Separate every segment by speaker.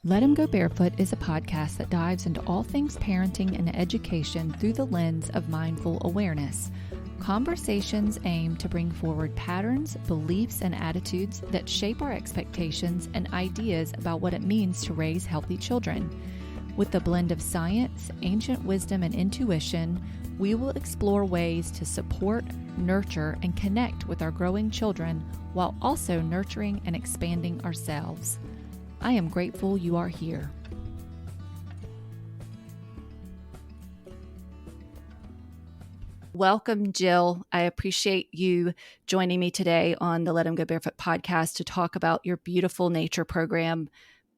Speaker 1: Let 'em Go Barefoot is a podcast that dives into all things parenting and education through the lens of mindful awareness. Conversations aim to bring forward patterns, beliefs, and attitudes that shape our expectations and ideas about what it means to raise healthy children. With a blend of science, ancient wisdom, and intuition, we will explore ways to support, nurture, and connect with our growing children while also nurturing and expanding ourselves. I am grateful you are here. Welcome, Gill. I appreciate you joining me today on the Let 'Em Go Barefoot podcast to talk about your beautiful nature program,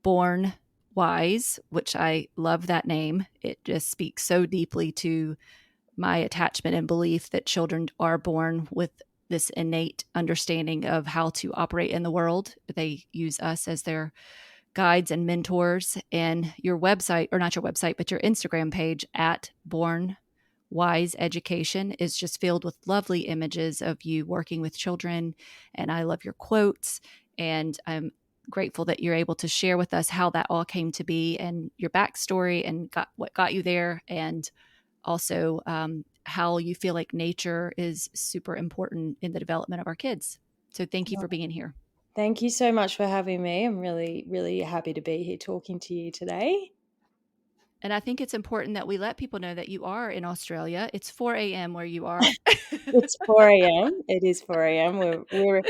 Speaker 1: Born Wise, which I love that name. It just speaks so deeply to my attachment and belief that children are born with this innate understanding of how to operate in the world. They use us as their guides and mentors. And your website, or not your website, but your Instagram page at Born Wise Education is just filled with lovely images of you working with children. And I love your quotes. And I'm grateful that you're able to share with us how that all came to be and your backstory and what got you there. And also how you feel like nature is super important in the development of our kids. So thank you for being here.
Speaker 2: Thank you so much for having me. I'm really, really happy to be here talking to you today.
Speaker 1: And I think it's important that we let people know that you are in Australia. It's 4 a.m. where you are.
Speaker 2: It's 4 a.m. It is 4 a.m. We're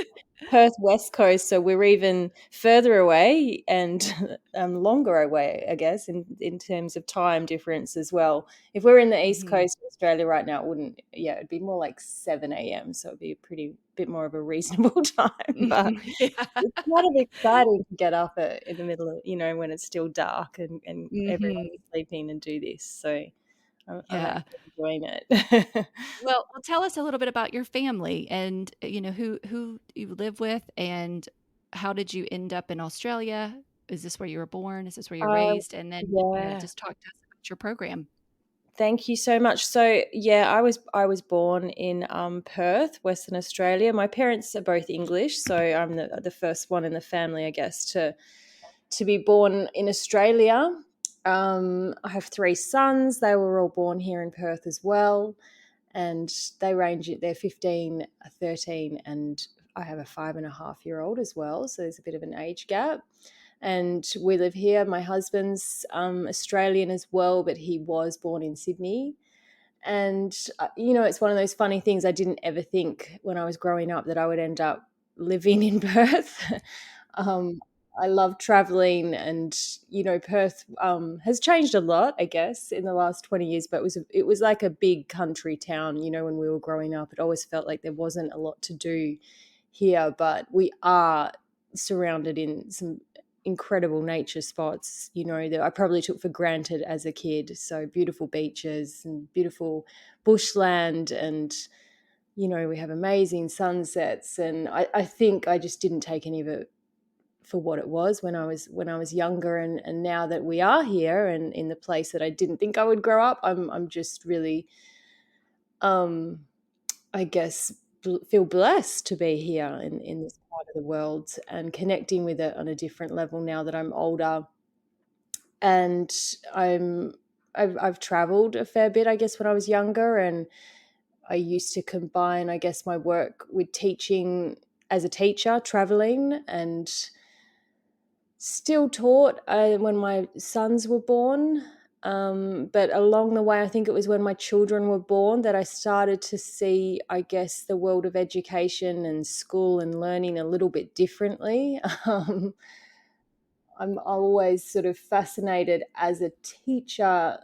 Speaker 2: Perth West Coast, so we're even further away and longer away, I guess, in terms of time difference as well. If we're in the East Coast of Australia right now, it'd be more like 7 a.m. So it'd be a bit more of a reasonable time. But
Speaker 1: Yeah.
Speaker 2: it's kind of exciting to get up in the middle of, when it's still dark and everyone's sleeping and do this. So I'm actually enjoying it.
Speaker 1: Well, tell us a little bit about your family and, who you live with and how did you end up in Australia? Is this where you were born? Is this where you're raised? And then,
Speaker 2: Yeah.
Speaker 1: just talk to us about your program.
Speaker 2: Thank you so much. So, yeah, I was born in Perth, Western Australia. My parents are both English, so I'm the first one in the family, I guess, to be born in Australia. I have 3 sons. They were all born here in Perth as well, and they're 15, 13, and I have a 5.5-year-old as well. So there's a bit of an age gap. And we live here. My husband's Australian as well, but he was born in Sydney. And, it's one of those funny things. I didn't ever think when I was growing up that I would end up living in Perth. I love traveling and, Perth has changed a lot, I guess, in the last 20 years, but it was like a big country town, when we were growing up. It always felt like there wasn't a lot to do here, but we are surrounded in some incredible nature spots, that I probably took for granted as a kid. So beautiful beaches and beautiful bushland and, we have amazing sunsets. And I think I just didn't take any of it for what it was when I was younger. And now that we are here and in the place that I didn't think I would grow up, I'm just really, I guess, feel blessed to be here in this part of the world and connecting with it on a different level now that I'm older. And I've traveled a fair bit, I guess, when I was younger, and I used to combine, I guess, my work with teaching as a teacher, traveling, and still taught when my sons were born. But along the way, I think it was when my children were born that I started to see, I guess, the world of education and school and learning a little bit differently. I'm always sort of fascinated as a teacher,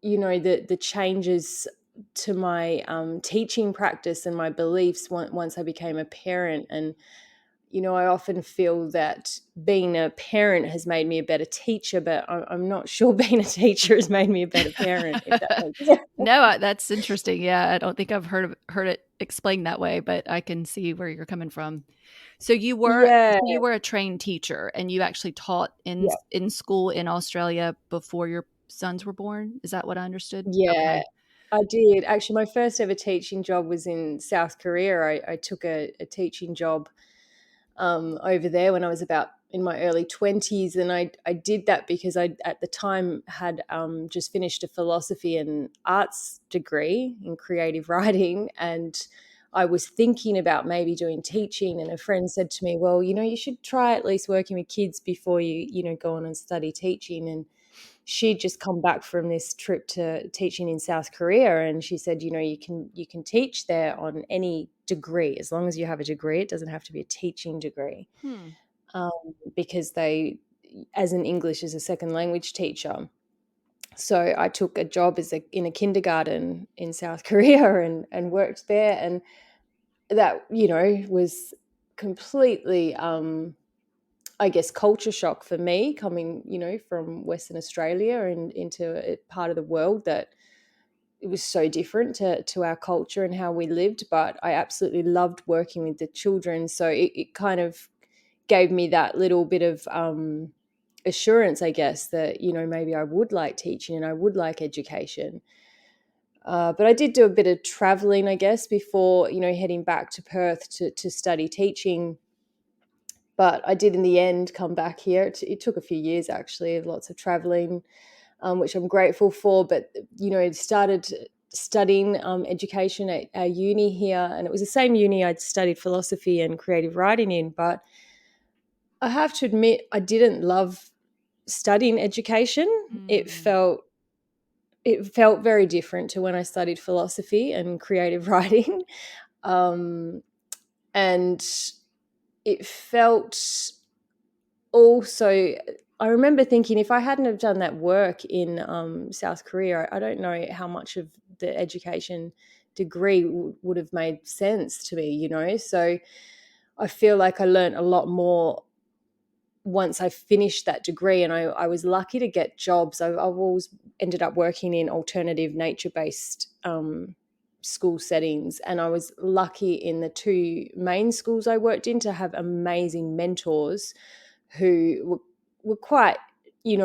Speaker 2: the changes to my teaching practice and my beliefs once I became a parent. And I often feel that being a parent has made me a better teacher, but I'm not sure being a teacher has made me a better parent. If that makes sense.
Speaker 1: No, that's interesting. Yeah, I don't think I've heard it explained that way, but I can see where you're coming from. So you were a trained teacher, and you actually taught in school in Australia before your sons were born. Is that what I understood?
Speaker 2: Yeah.
Speaker 1: Okay.
Speaker 2: I did. Actually, my first ever teaching job was in South Korea. I took a teaching job over there when I was about in my early 20s, and I did that because I at the time had just finished a philosophy and arts degree in creative writing, and I was thinking about maybe doing teaching, and a friend said to me, well, you should try at least working with kids before you go on and study teaching. And she'd just come back from this trip to teaching in South Korea, and she said, you can teach there on any degree as long as you have a degree. It doesn't have to be a teaching degree,
Speaker 1: Hmm.
Speaker 2: um, because they, as an English as a second language teacher. So I took a job in a kindergarten in South Korea, and worked there, and that was completely, I guess, culture shock for me, coming from Western Australia and into a part of the world that it was so different to our culture and how we lived. But I absolutely loved working with the children, so it kind of gave me that little bit of assurance, I guess, that maybe I would like teaching and I would like education. But I did do a bit of traveling, I guess, before heading back to Perth to study teaching. But I did in the end come back here. It took a few years, actually, lots of traveling, which I'm grateful for. But started studying education at our uni here, and it was the same uni I'd studied philosophy and creative writing in. But I have to admit, I didn't love studying education. It
Speaker 1: Mm.
Speaker 2: felt it felt very different to when I studied philosophy and creative writing, um, and it felt also. I remember thinking, if I hadn't have done that work in South Korea, I don't know how much of the education degree would have made sense to me. So I feel like I learned a lot more once I finished that degree, and I was lucky to get jobs. I've always ended up working in alternative nature-based school settings, and I was lucky in the two main schools I worked in to have amazing mentors who were quite, I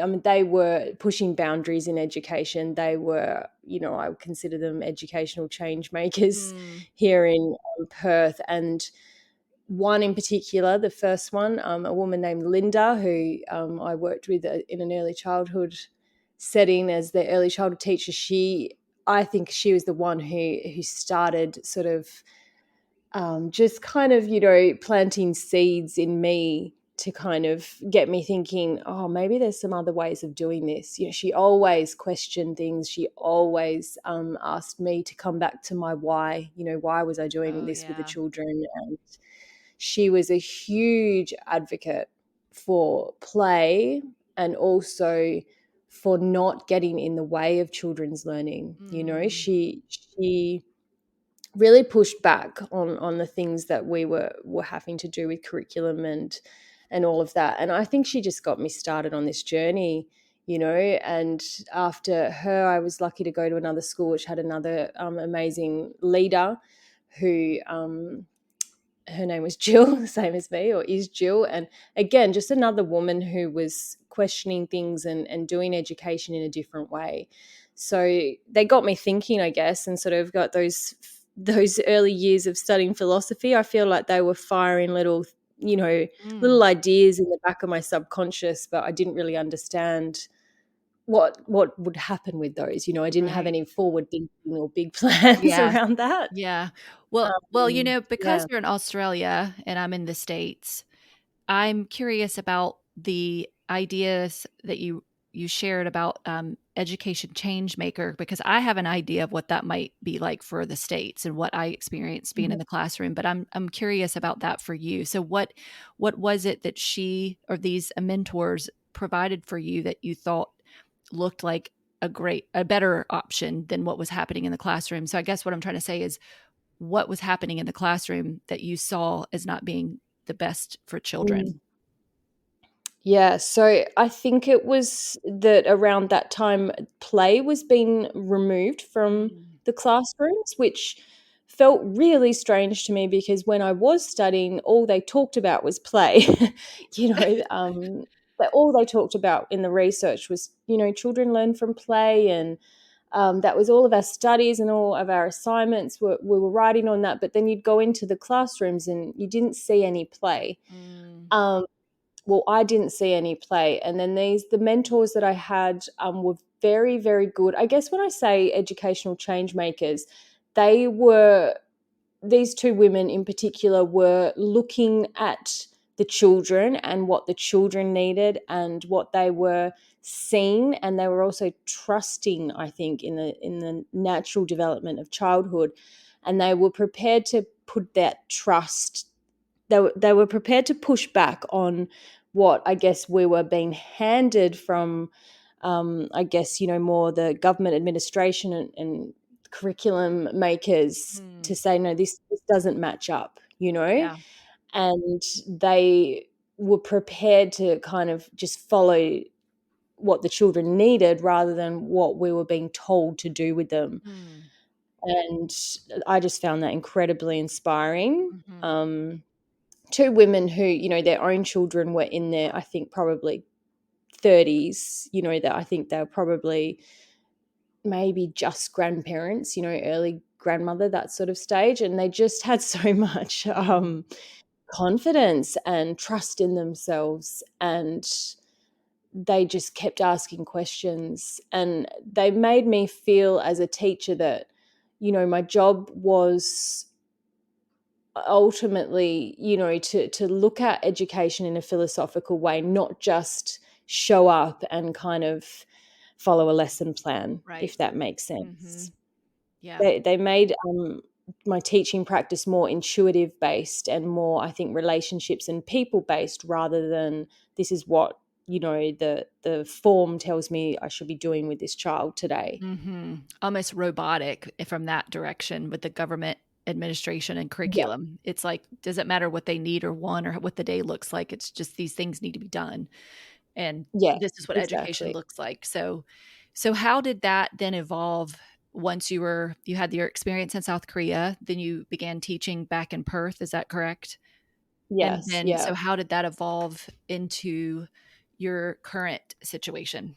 Speaker 2: mean, they were pushing boundaries in education. They were, I would consider them educational change makers
Speaker 1: Mm.
Speaker 2: here in Perth. And one in particular, the first one, a woman named Linda, who I worked with in an early childhood setting as the early childhood teacher. I think she was the one who started sort of just kind of, planting seeds in me to kind of get me thinking, oh, maybe there's some other ways of doing this. She always questioned things. She always asked me to come back to my why. Why was I doing
Speaker 1: Oh,
Speaker 2: this with the
Speaker 1: yeah.
Speaker 2: children? And she was a huge advocate for play, and also for not getting in the way of children's learning.
Speaker 1: Mm.
Speaker 2: She really pushed back on the things that we were having to do with curriculum and all of that. And I think she just got me started on this journey. And after her, I was lucky to go to another school which had another amazing leader who, her name was Gill, the same as me, or is Gill. And again, just another woman who was questioning things and doing education in a different way. So they got me thinking, I guess, and sort of got those early years of studying philosophy. I feel like they were firing little
Speaker 1: Mm.
Speaker 2: ideas in the back of my subconscious, but I didn't really understand what would happen with those. I didn't have
Speaker 1: Right.
Speaker 2: any forward thinking or big plans
Speaker 1: Yes.
Speaker 2: around that.
Speaker 1: Yeah. Well, because
Speaker 2: Yeah.
Speaker 1: you're in Australia and I'm in the States, I'm curious about the ideas that you shared about education change maker, because I have an idea of what that might be like for the States and what I experienced being in the classroom. But I'm curious about that for you. So what was it that she or these mentors provided for you that you thought looked like a better option than what was happening in the classroom? So I guess what I'm trying to say is, what was happening in the classroom that you saw as not being the best for children?
Speaker 2: Mhm. Yeah, so I think it was that around that time, play was being removed from
Speaker 1: Mm.
Speaker 2: the classrooms, which felt really strange to me because when I was studying, all they talked about was play. you know, um, but all they talked about in the research was, children learn from play, and that was all of our studies and all of our assignments. We were writing on that, but then you'd go into the classrooms and you didn't see any play.
Speaker 1: Mm.
Speaker 2: Um, well, I didn't see any play. And then the mentors that I had were very, very good. I guess when I say educational change makers, they were, these two women in particular were looking at the children and what the children needed and what they were seeing, and they were also trusting, I think, in the natural development of childhood, and they were prepared to put that trust, they were prepared to push back on what I guess we were being handed from, I guess, more the government administration and curriculum makers,
Speaker 1: Mm.
Speaker 2: to say, no, this doesn't match up,
Speaker 1: Yeah.
Speaker 2: and they were prepared to kind of just follow what the children needed rather than what we were being told to do with them.
Speaker 1: Mm.
Speaker 2: And I just found that incredibly inspiring.
Speaker 1: Hmm.
Speaker 2: Two women who, their own children were in their, I think, probably 30s, that I think they were probably maybe just grandparents, early grandmother, that sort of stage. And they just had so much
Speaker 1: Mm.
Speaker 2: confidence and trust in themselves. And they just kept asking questions. And they made me feel as a teacher that, my job was ultimately, to look at education in a philosophical way, not just show up and kind of follow a lesson plan,
Speaker 1: Right.
Speaker 2: if that makes
Speaker 1: Hmm.
Speaker 2: sense.
Speaker 1: Yeah.
Speaker 2: They made my teaching practice more intuitive based and more, I think, relationships and people based, rather than this is what, the form tells me I should be doing with this child today.
Speaker 1: Hmm. Almost robotic from that direction with the government administration and
Speaker 2: Yeah.
Speaker 1: curriculum. It's like, does it matter what they need or want or what the day looks like? It's just these things need to be done. And
Speaker 2: Yes,
Speaker 1: this is what education
Speaker 2: exactly.
Speaker 1: looks like. So how did that then evolve once you had your experience in South Korea, then you began teaching back in Perth, is that correct? And
Speaker 2: Yes,
Speaker 1: then
Speaker 2: yeah.
Speaker 1: so how did that evolve into your current situation?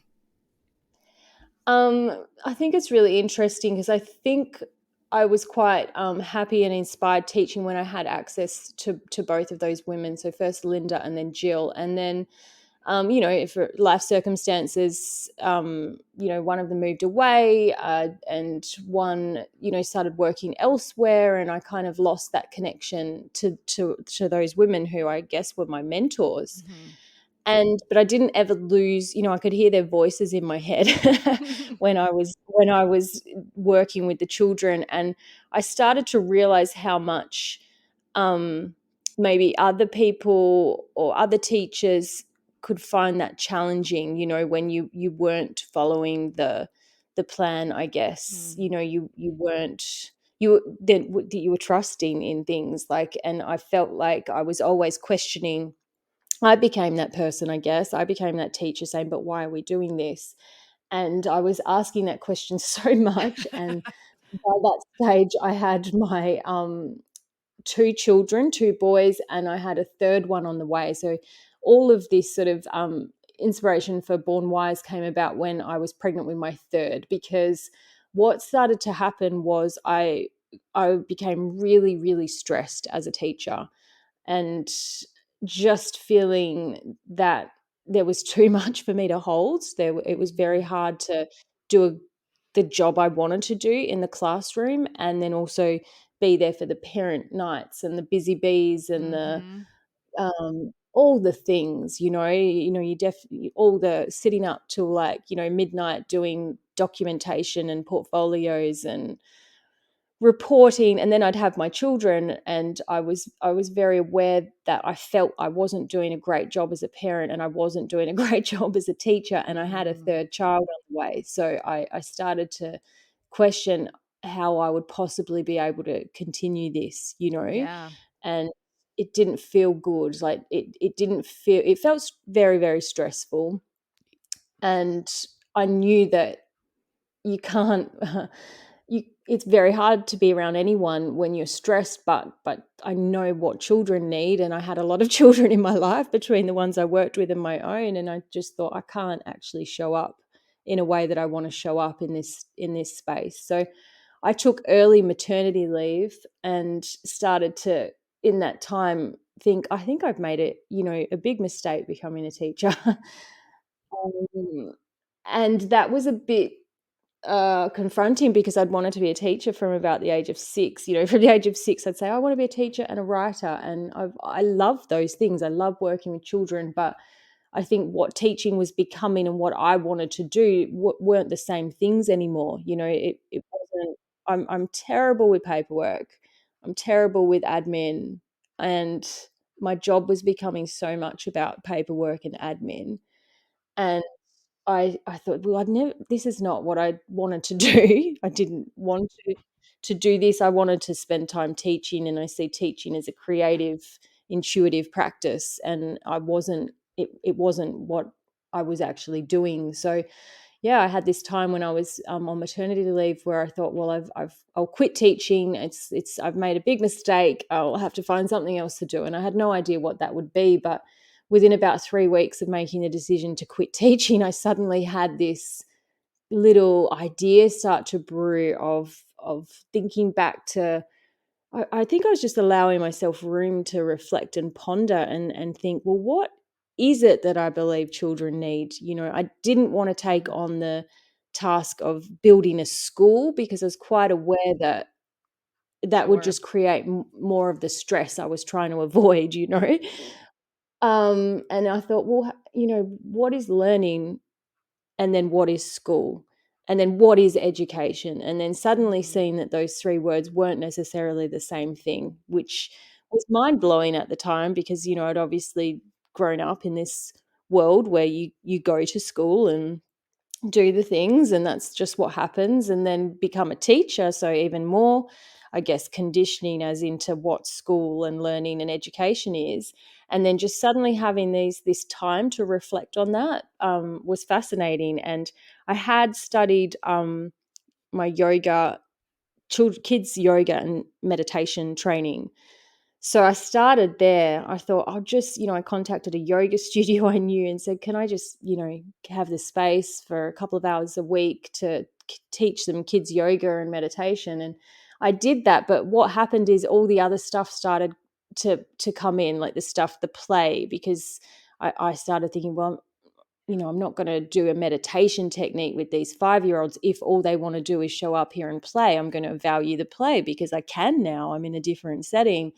Speaker 2: I think it's really interesting because I think I was quite happy and inspired teaching when I had access to both of those women. So first Linda and then Jill, and then for life circumstances, one of them moved away, and one, started working elsewhere, and I kind of lost that connection to those women who I guess were my mentors.
Speaker 1: Mhm.
Speaker 2: But I didn't ever lose, I could hear their voices in my head when I was working with the children, and I started to realize how much maybe other people or other teachers could find that challenging, when you weren't following the plan, I guess.
Speaker 1: Mm.
Speaker 2: You weren't, you were trusting in things, like, and I felt like I was always questioning. I became that person, I guess. I became that teacher saying, but why are we doing this? And I was asking that question so much. And by that stage, I had my two children, two boys, and I had a third one on the way. So all of this sort of inspiration for Born Wise came about when I was pregnant with my third, because what started to happen was I became really, really stressed as a teacher, and just feeling that there was too much for me to hold. It was very
Speaker 1: Mhm.
Speaker 2: hard to do the job I wanted to do in the classroom, and then also be there for the parent nights and the busy bees and the
Speaker 1: Mhm.
Speaker 2: all the things, all the sitting up till, like, midnight doing documentation and portfolios and reporting. And then I'd have my children, and I was very aware that I felt I wasn't doing a great job as a parent, and I wasn't doing a great job as a teacher, and I had a
Speaker 1: Mm.
Speaker 2: third child on the way. So I started to question how I would possibly be able to continue this,
Speaker 1: Yeah.
Speaker 2: and it didn't feel good. Like, it felt very, very stressful. And I knew that you can't it's very hard to be around anyone when you're stressed, but I know what children need, and I had a lot of children in my life between the ones I worked with and my own, and I just thought I can't actually show up in a way that I want to show up in this space. So I took early maternity leave and started to, in that time, think I think I've made it, a big mistake becoming a teacher. Um, and that was a bit confronting because I'd wanted to be a teacher from about the age of 6. From the age of 6, I'd say I want to be a teacher and a writer, and I love those things. I love working with children, but I think what teaching was becoming and what I wanted to do weren't the same things anymore. It wasn't. I'm terrible with paperwork. I'm terrible with admin, and my job was becoming so much about paperwork and admin. And I thought, well, I'd never this is not what I wanted to do. I didn't want to do this. I wanted to spend time teaching, and I see teaching as a creative, intuitive practice, and it wasn't what I was actually doing. So yeah, I had this time when I was on maternity leave where I thought, well, I'll quit teaching. I've made a big mistake. I'll have to find something else to do, and I had no idea what that would be. But within about 3 weeks of making the decision to quit teaching, I suddenly had this little idea start to brew of thinking back to. I think I was just allowing myself room to reflect and ponder and think, well, what is it that I believe children need? I didn't want to take on the task of building a school because I was quite aware that that would
Speaker 1: Sure.
Speaker 2: just create more of the stress I was trying to avoid. And I thought, well, what is learning, and then what is school, and then what is education, and then suddenly
Speaker 1: Mhm.
Speaker 2: seeing that those three words weren't necessarily the same thing, which was mind blowing at the time because I'd obviously grown up in this world where you go to school and do the things, and that's just what happens, and then become a teacher, so even more, I guess, conditioning as into what school and learning and education is. And then just suddenly having this time to reflect on that was fascinating. And I had studied my yoga, kids yoga and meditation training, so I started there. I thought I'll just, I contacted a yoga studio I knew and said, can I just, have the space for a couple of hours a week to teach them kids yoga and meditation? And I did that. But what happened is all the other stuff started to come in, like the play, because I started thinking, well, I'm not going to do a meditation technique with these 5-year-olds if all they want to do is show up here and play. I'm going to value the play because I can now. I'm in a different setting.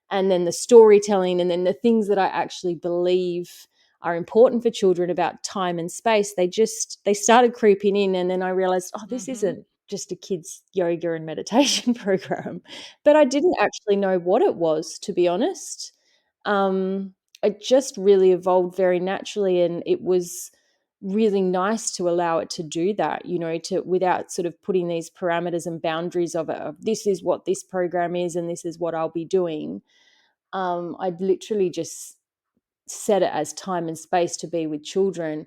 Speaker 2: And then the storytelling, and then the things that I actually believe are important for children about time and space, they started creeping in. And then I realized, oh, this
Speaker 1: Mhm.
Speaker 2: isn't just a kids yoga and meditation program. But I didn't actually know what it was, to be honest. It just really evolved very naturally, and it was really nice to allow it to do that, to without sort of putting these parameters and boundaries of this is what this program is and this is what I'll be doing. I'd literally just set it as time and space to be with children.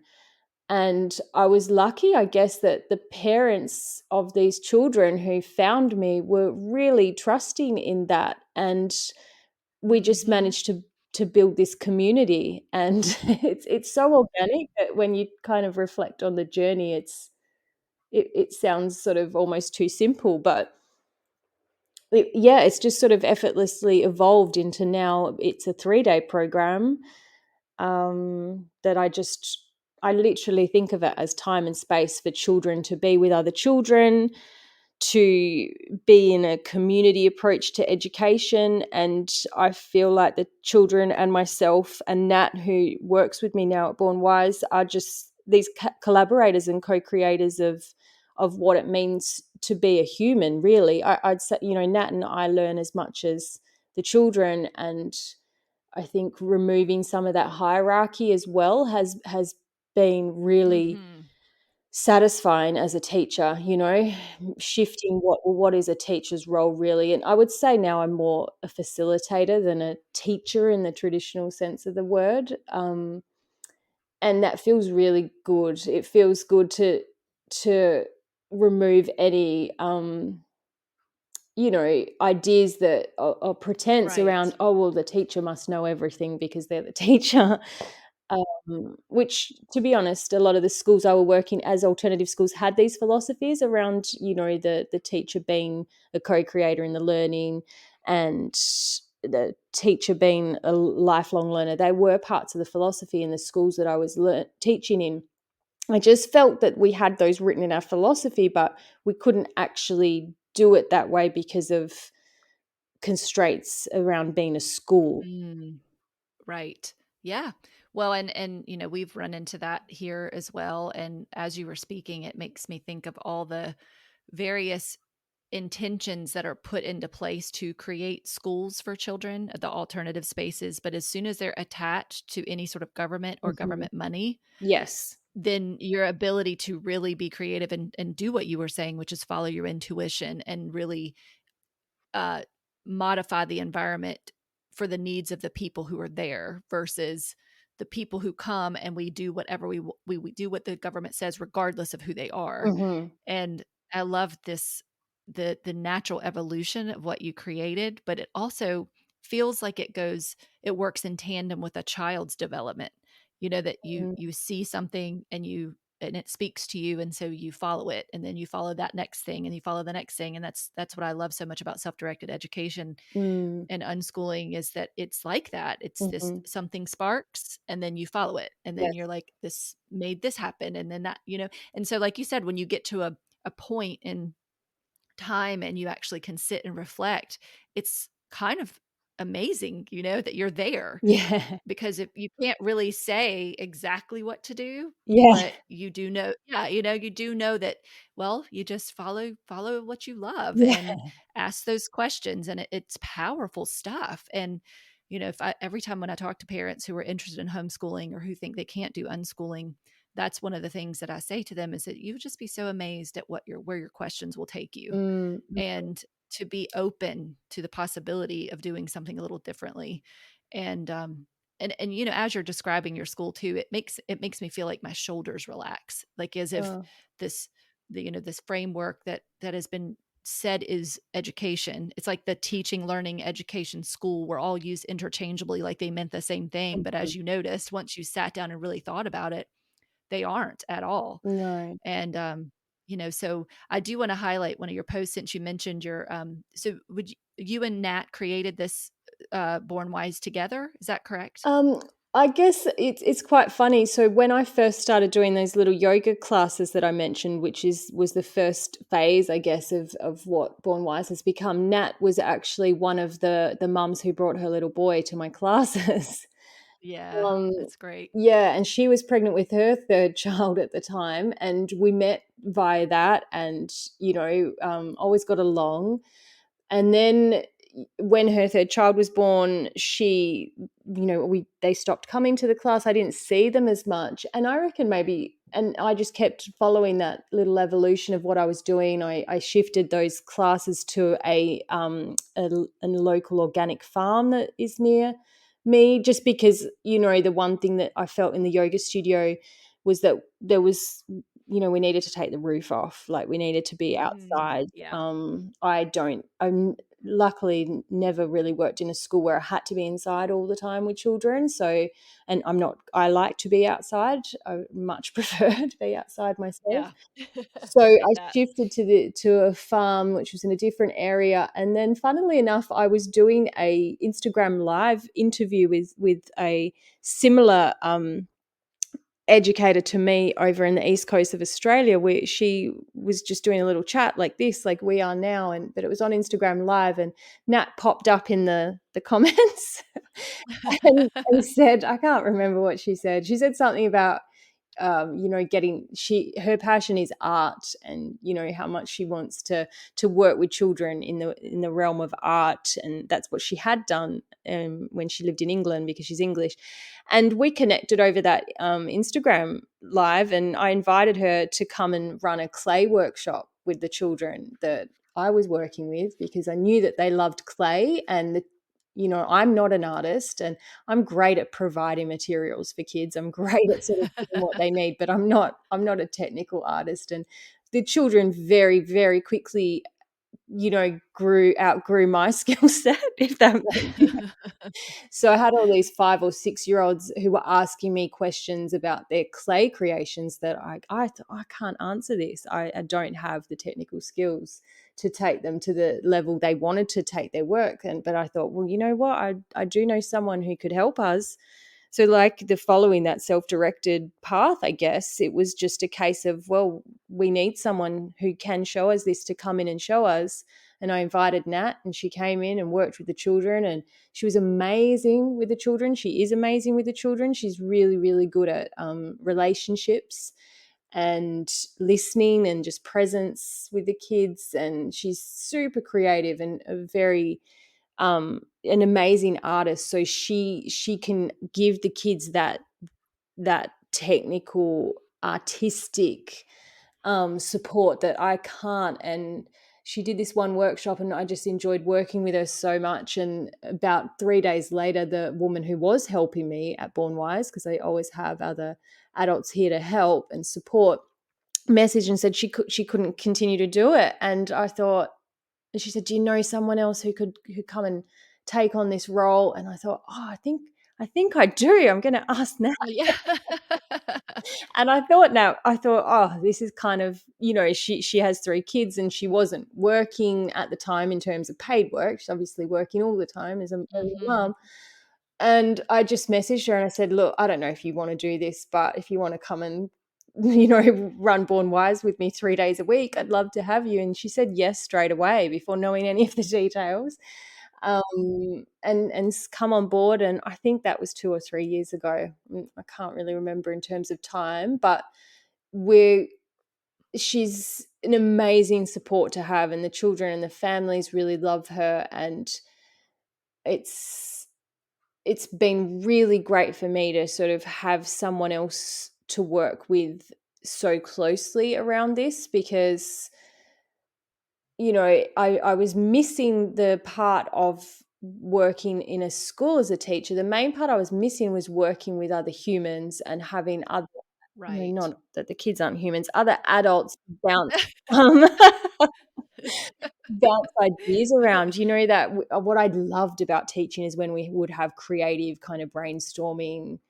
Speaker 2: And I was lucky, I guess, that the parents of these children who found me were really trusting in that. And we just
Speaker 1: Mhm.
Speaker 2: managed to build this community. And it's so organic that when you kind of reflect on the journey, it sounds sort of almost too simple, but yeah, it's just sort of effortlessly evolved into now it's a 3-day program that I literally think of it as time and space for children to be with other children, to be in a community approach to education. And I feel like the children and myself and Nat, who works with me now at Born Wise, are just these collaborators and co-creators of what it means to be a human. Really, I'd say Nat and I learn as much as the children, and I think removing some of that hierarchy as well has been really
Speaker 1: Mhm.
Speaker 2: satisfying as a teacher, shifting what is a teacher's role really. And I would say now I'm more a facilitator than a teacher in the traditional sense of the word. And that feels really good. It feels good to remove any ideas that are pretense
Speaker 1: Right.
Speaker 2: around, oh, well, the teacher must know everything because they're the teacher. Which, to be honest, a lot of the schools I were working as alternative schools had these philosophies around, the teacher being a co-creator in the learning, and the teacher being a lifelong learner, they were parts of the philosophy in the schools that I was teaching in. I just felt that we had those written in our philosophy, but we couldn't actually do it that way because of constraints around being a school.
Speaker 1: Mm, right. Yeah. Well, and we've run into that here as well. And as you were speaking, it makes me think of all the various intentions that are put into place to create schools for children, the alternative spaces. But as soon as they're attached to any sort of government or
Speaker 2: Mhm.
Speaker 1: government money,
Speaker 2: Yes.
Speaker 1: then your ability to really be creative and do what you were saying, which is follow your intuition and really uh, modify the environment for the needs of the people who are there versus the people who come and we do whatever we do what the government says regardless of who they are.
Speaker 2: Mhm.
Speaker 1: And I love this, the natural evolution of what you created, but it also feels like it works in tandem with a child's development. That you
Speaker 2: Mm,
Speaker 1: you see something and it speaks to you, and so you follow it, and then you follow that next thing and you follow the next thing. And that's what I love so much about self-directed education
Speaker 2: mm,
Speaker 1: and unschooling, is that it's like that. It's this,
Speaker 2: mhm.
Speaker 1: something sparks and then you follow it, and then you're
Speaker 2: Yes.
Speaker 1: like, this made this happen, and then that. And so like you said, when you get to a point in time and you actually can sit and reflect, it's kind of amazing, that you're there,
Speaker 2: Yeah.
Speaker 1: because if you can't really say exactly what to do,
Speaker 2: Yeah.
Speaker 1: but you do know, yeah, you do know that, well, you just follow what you love
Speaker 2: Yeah.
Speaker 1: and ask those questions, and it's powerful stuff. And if I every time when I talk to parents who are interested in homeschooling or who think they can't do unschooling, that's one of the things that I say to them, is that you would just be so amazed at where your questions will take you,
Speaker 2: Mm,
Speaker 1: and to be open to the possibility of doing something a little differently. And as you're describing your school too, it makes me feel like my shoulders relax, like as if
Speaker 2: oh,
Speaker 1: this this framework that has been said is education. It's like the teaching, learning, education, school were all used interchangeably, like they meant the same thing. But
Speaker 2: mhm.
Speaker 1: as you noticed, once you sat down and really thought about it, they aren't at all.
Speaker 2: No.
Speaker 1: And so I do want to highlight one of your posts, since you mentioned your so you and Nat created this Born Wise together, is that correct?
Speaker 2: Um, I guess it's quite funny. So when I first started doing those little yoga classes that I mentioned, which was the first phase, I guess, of what Born Wise has become, Nat was actually one of the mums who brought her little boy to my classes.
Speaker 1: Yeah,
Speaker 2: Um,
Speaker 1: that's great.
Speaker 2: yeah, and she was pregnant with her third child at the time, and we met via that, and always got along. And then when her third child was born, she, we they stopped coming to the class. I didn't see them as much, and I reckon maybe, and I just kept following that little evolution of what I was doing. I shifted those classes to a local organic farm that is near me, just because the one thing that I felt in the yoga studio was that there was, we needed to take the roof off, like we needed to be outside.
Speaker 1: Yeah.
Speaker 2: I'm luckily never really worked in a school where I had to be inside all the time with children. So, and I like to be outside. I much prefer to be outside myself.
Speaker 1: Yeah.
Speaker 2: So
Speaker 1: I get
Speaker 2: I
Speaker 1: that.
Speaker 2: shifted to a farm which was in a different area, and then funnily enough, I was doing a Instagram live interview with a similar educator to me over in the east coast of Australia, where she was just doing a little chat like this, like we are now, and but it was on Instagram live, and Nat popped up in the comments and said, I can't remember what she said. She said something about getting her passion is art, and how much she wants to work with children in the realm of art, and that's what she had done when she lived in England because she's English. And we connected over that Instagram live, and I invited her to come and run a clay workshop with the children that I was working with, because I knew that they loved clay. And I'm not an artist, and I'm great at providing materials for kids. I'm great at sort of giving what they need, but I'm not a technical artist. And the children very, very quickly outgrew my skill set, if that makes sense. So I had all these 5 or 6 year olds who were asking me questions about their clay creations that I can't answer this. I don't have the technical skills to take them to the level they wanted to take their work. But I thought, well, you know what? I do know someone who could help us. So, like, the following that self-directed path, I guess it was just a case of, well, we need someone who can show us this to come in and show us. And I invited Nat, and she came in and worked with the children, and she was amazing with the children. She is amazing with the children. She's really, really good at relationships and listening and just presence with the kids. And she's super creative and a very an amazing artist. So she can give the kids that technical, artistic support that I can't. And she did this one workshop, and I just enjoyed working with her so much. And about 3 days later, the woman who was helping me at Born Wise, because I always have other adults here to help and support, messaged and said she couldn't continue to do it. And I thought, and she said, "Do you know someone else who come and take on this role?" And I thought, "Oh, I think I do. I'm going to ask now."
Speaker 1: Oh, yeah.
Speaker 2: And I thought, oh, this is kind of, she has 3 kids, and she wasn't working at the time in terms of paid work. She's obviously working all the time as a
Speaker 1: Mhm.
Speaker 2: mum. And I just messaged her and I said, "Look, I don't know if you want to do this, but if you want to come and, run Born Wise with me 3 days a week, I'd love to have you." And she said yes straight away before knowing any of the details. And come on board. And I think that was 2 or 3 years ago. I can't really remember in terms of time, but we're she's an amazing support to have, and the children and the families really love her. And it's it's been really great for me to sort of have someone else to work with so closely around this, because I was missing the part of working in a school as a teacher. The main part I was missing was working with other humans and having other,
Speaker 1: Right.
Speaker 2: not that the kids aren't humans, other adults bounce um, bounce ideas around. What I loved about teaching is when we would have creative kind of brainstorming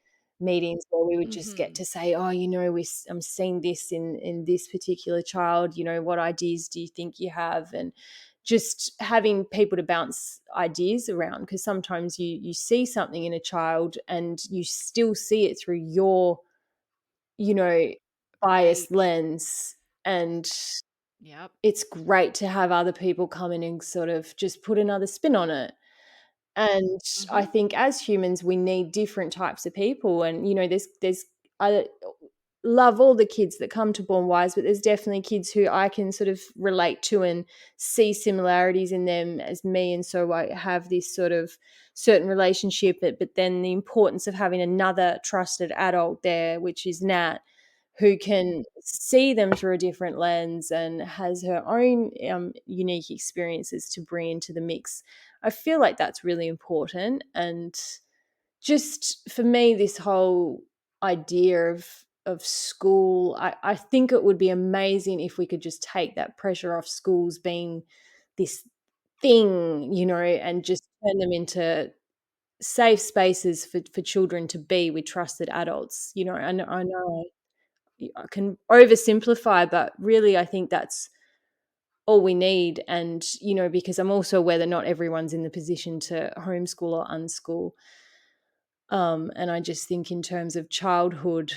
Speaker 2: meetings where we would just get
Speaker 1: Mhm.
Speaker 2: to say, "Oh, I'm seeing this in this particular child. What ideas do you think you have?" And just having people to bounce ideas around, because sometimes you see something in a child and you still see it through your, you know, biased
Speaker 1: Right.
Speaker 2: lens. And
Speaker 1: Yep.
Speaker 2: it's great to have other people come in and sort of just put another spin on it. And I
Speaker 1: Mhm.
Speaker 2: think as humans, we need different types of people. And there's I love all the kids that come to Born Wise, but there's definitely kids who I can sort of relate to and see similarities in them as me. And so I have this sort of certain relationship. But then the importance of having another trusted adult there, which is Nat, who can see them through a different lens and has her own unique experiences to bring into the mix. I feel like that's really important. And just for me, this whole idea of school, I think it would be amazing if we could just take that pressure off schools being this thing, and just turn them into safe spaces for children to be with trusted adults. I know I can oversimplify, but really I think that's all we need. And because I'm also aware that not everyone's in the position to homeschool or unschool. And I just think in terms of childhood,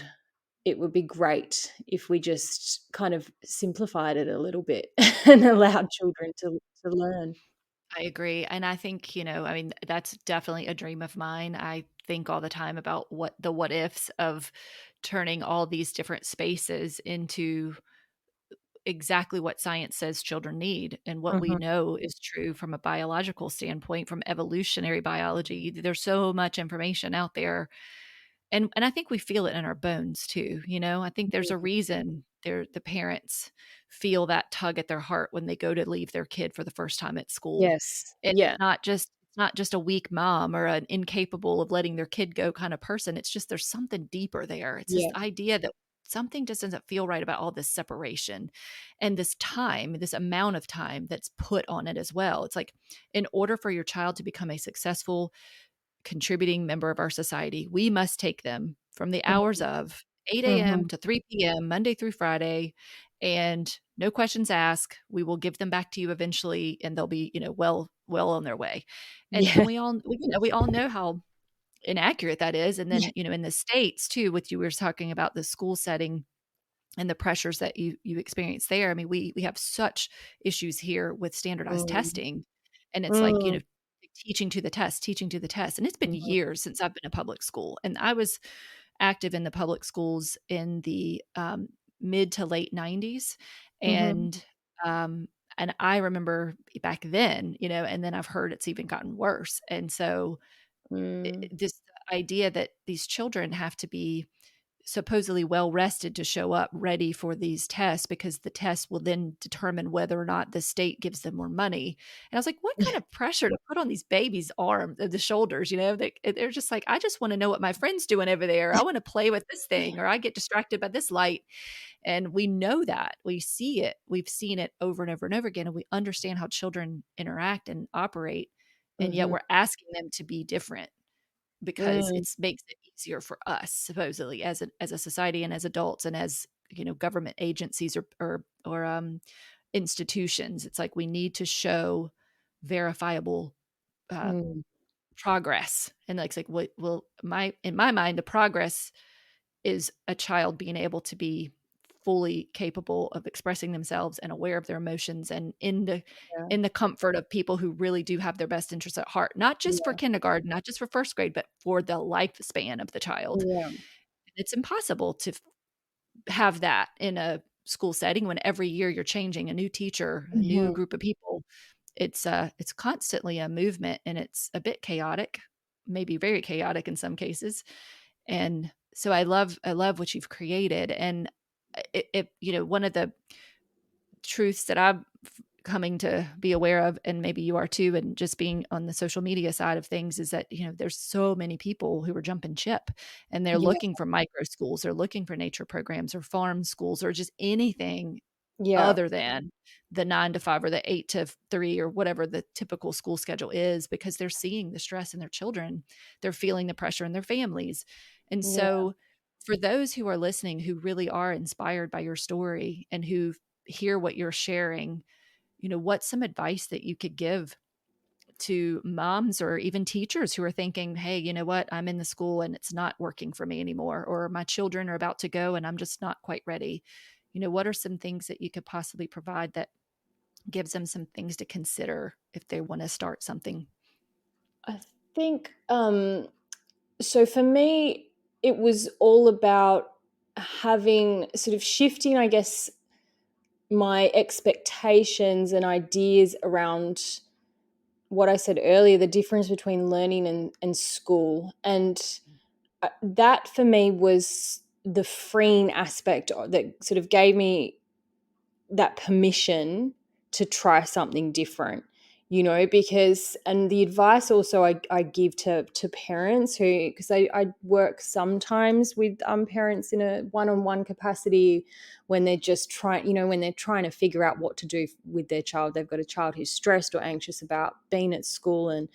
Speaker 2: it would be great if we just kind of simplified it a little bit and allowed children to learn.
Speaker 1: I agree, and I think, I mean, that's definitely a dream of mine. I think all the time about what ifs of turning all these different spaces into exactly what science says children need and what we
Speaker 2: Mhm.
Speaker 1: know is true from a biological standpoint, from evolutionary biology. There's so much information out there. And I think we feel it in our bones too, I think there's a reason the parents feel that tug at their heart when they go to leave their kid for the first time at school.
Speaker 2: Yes.
Speaker 1: It's
Speaker 2: Yeah.
Speaker 1: not just a weak mom or an incapable of letting their kid go kind of person. It's just there's something deeper there. It's this
Speaker 2: Yeah.
Speaker 1: idea that something just doesn't feel right about all this separation and this time, this amount of time that's put on it as well. It's like, in order for your child to become a successful contributing member of our society, we must take them from the hours of 8 a.m.
Speaker 2: Mhm.
Speaker 1: to 3 p.m., Monday through Friday, and no questions asked. We will give them back to you eventually, and they'll be, well on their way. And
Speaker 2: Yeah.
Speaker 1: we all know how inaccurate that is. And
Speaker 2: Yeah.
Speaker 1: then, in the States too, with you were talking about the school setting and the pressures that you experience there. I mean, we have such issues here with standardized
Speaker 2: Mm.
Speaker 1: testing, and it's like,
Speaker 2: Mm.
Speaker 1: teaching to the test. And it's been
Speaker 2: Mhm.
Speaker 1: years since I've been in public school, and I was active in the public schools in the mid to late '90s,
Speaker 2: Mhm.
Speaker 1: and um, and I remember back then, and then I've heard it's even gotten worse. And so
Speaker 2: Mm.
Speaker 1: this idea that these children have to be supposedly well rested to show up ready for these tests, because the tests will then determine whether or not the state gives them more money. And I was like, what kind of pressure to put on these babies' arms, the shoulders, they're just like, I just want to know what my friend's doing over there. I want to play with this thing, or I get distracted by this light. And we know that, we see it, we've seen it over and over and over again, and we understand how children interact and operate. And yet
Speaker 2: Mhm.
Speaker 1: we're asking them to be different because
Speaker 2: Mm.
Speaker 1: it makes it easier for us, supposedly, as a society and as adults and as, government agencies or institutions. It's like we need to show verifiable uh,
Speaker 2: Mm.
Speaker 1: progress. And like, it's like, what will my in my mind, the progress is a child being able to be fully capable of expressing themselves and aware of their emotions, and
Speaker 2: Yeah.
Speaker 1: in the comfort of people who really do have their best interests at heart, not just for
Speaker 2: Yeah.
Speaker 1: kindergarten, not just for first grade, but for the lifespan of the child.
Speaker 2: Yeah.
Speaker 1: It's impossible to have that in a school setting when every year you're changing a new teacher, a new
Speaker 2: Mhm.
Speaker 1: group of people. It's constantly a movement, and it's a bit chaotic, maybe very chaotic in some cases. And so I love what you've created. And one of the truths that I'm coming to be aware of, and maybe you are too, and just being on the social media side of things, is that, there's so many people who are jumping ship, and they're
Speaker 2: Yeah.
Speaker 1: looking for micro schools, they're looking for nature programs or farm schools or just anything
Speaker 2: Yeah.
Speaker 1: other than the 9 to 5 or the 8 to 3 or whatever the typical school schedule is, because they're seeing the stress in their children, they're feeling the pressure in their families. And
Speaker 2: Yeah.
Speaker 1: so for those who are listening, who really are inspired by your story and who hear what you're sharing, what's some advice that you could give to moms or even teachers who are thinking, hey, you know what, I'm in the school and it's not working for me anymore, or my children are about to go and I'm just not quite ready? What are some things that you could possibly provide that gives them some things to consider if they want to start something?
Speaker 2: I think so for me it was all about having sort of shifting, I guess, my expectations and ideas around what I said earlier, the difference between learning and school. And that for me was the freeing aspect that sort of gave me that permission to try something different, because, and the advice also I give to parents who, because I work sometimes with parents in a one-on-one capacity when they're just trying, when they're trying to figure out what to do with their child. They've got a child who's stressed or anxious about being at school, and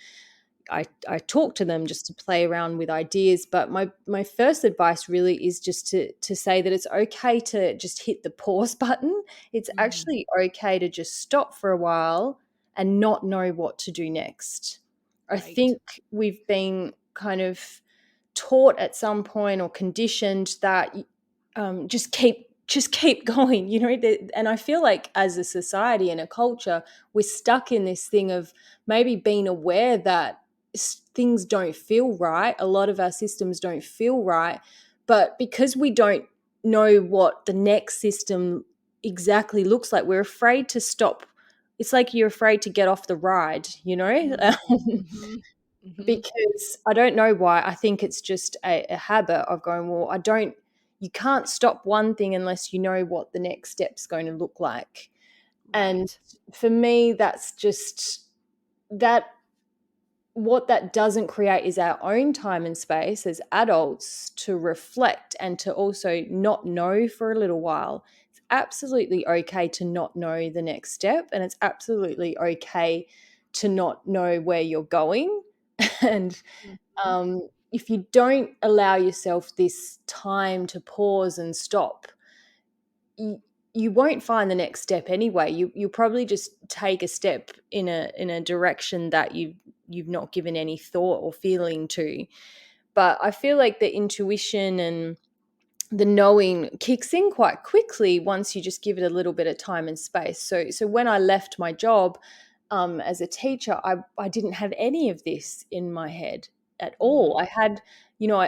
Speaker 2: I talk to them just to play around with ideas. But my first advice really is just to say that it's okay to just hit the pause button. It's
Speaker 1: Mm,
Speaker 2: actually okay to just stop for a while and not know what to do next. I
Speaker 1: right.
Speaker 2: think we've been kind of taught at some point or conditioned that just keep going, and I feel like as a society and a culture we're stuck in this thing of maybe being aware that things don't feel right, a lot of our systems don't feel right, but because we don't know what the next system exactly looks like, we're afraid to stop. It's like you're afraid to get off the ride,
Speaker 1: Mm, mhm, mhm.
Speaker 2: because I don't know why. I think it's just a habit of going, well, you can't stop one thing unless you know what the next step's going to look like. And
Speaker 1: Right.
Speaker 2: for me, that's just, that what that doesn't create is our own time and space as adults to reflect and to also not know for a little while. It's absolutely okay to not know the next step, and it's absolutely okay to not know where you're going. And
Speaker 1: Mhm.
Speaker 2: if you don't allow yourself this time to pause and stop, you won't find the next step anyway. You'll probably just take a step in a direction that you've not given any thought or feeling to. But I feel like the intuition and the knowing kicks in quite quickly once you just give it a little bit of time and space. So when I left my job as a teacher, I didn't have any of this in my head at all.
Speaker 1: Mhm.
Speaker 2: I had,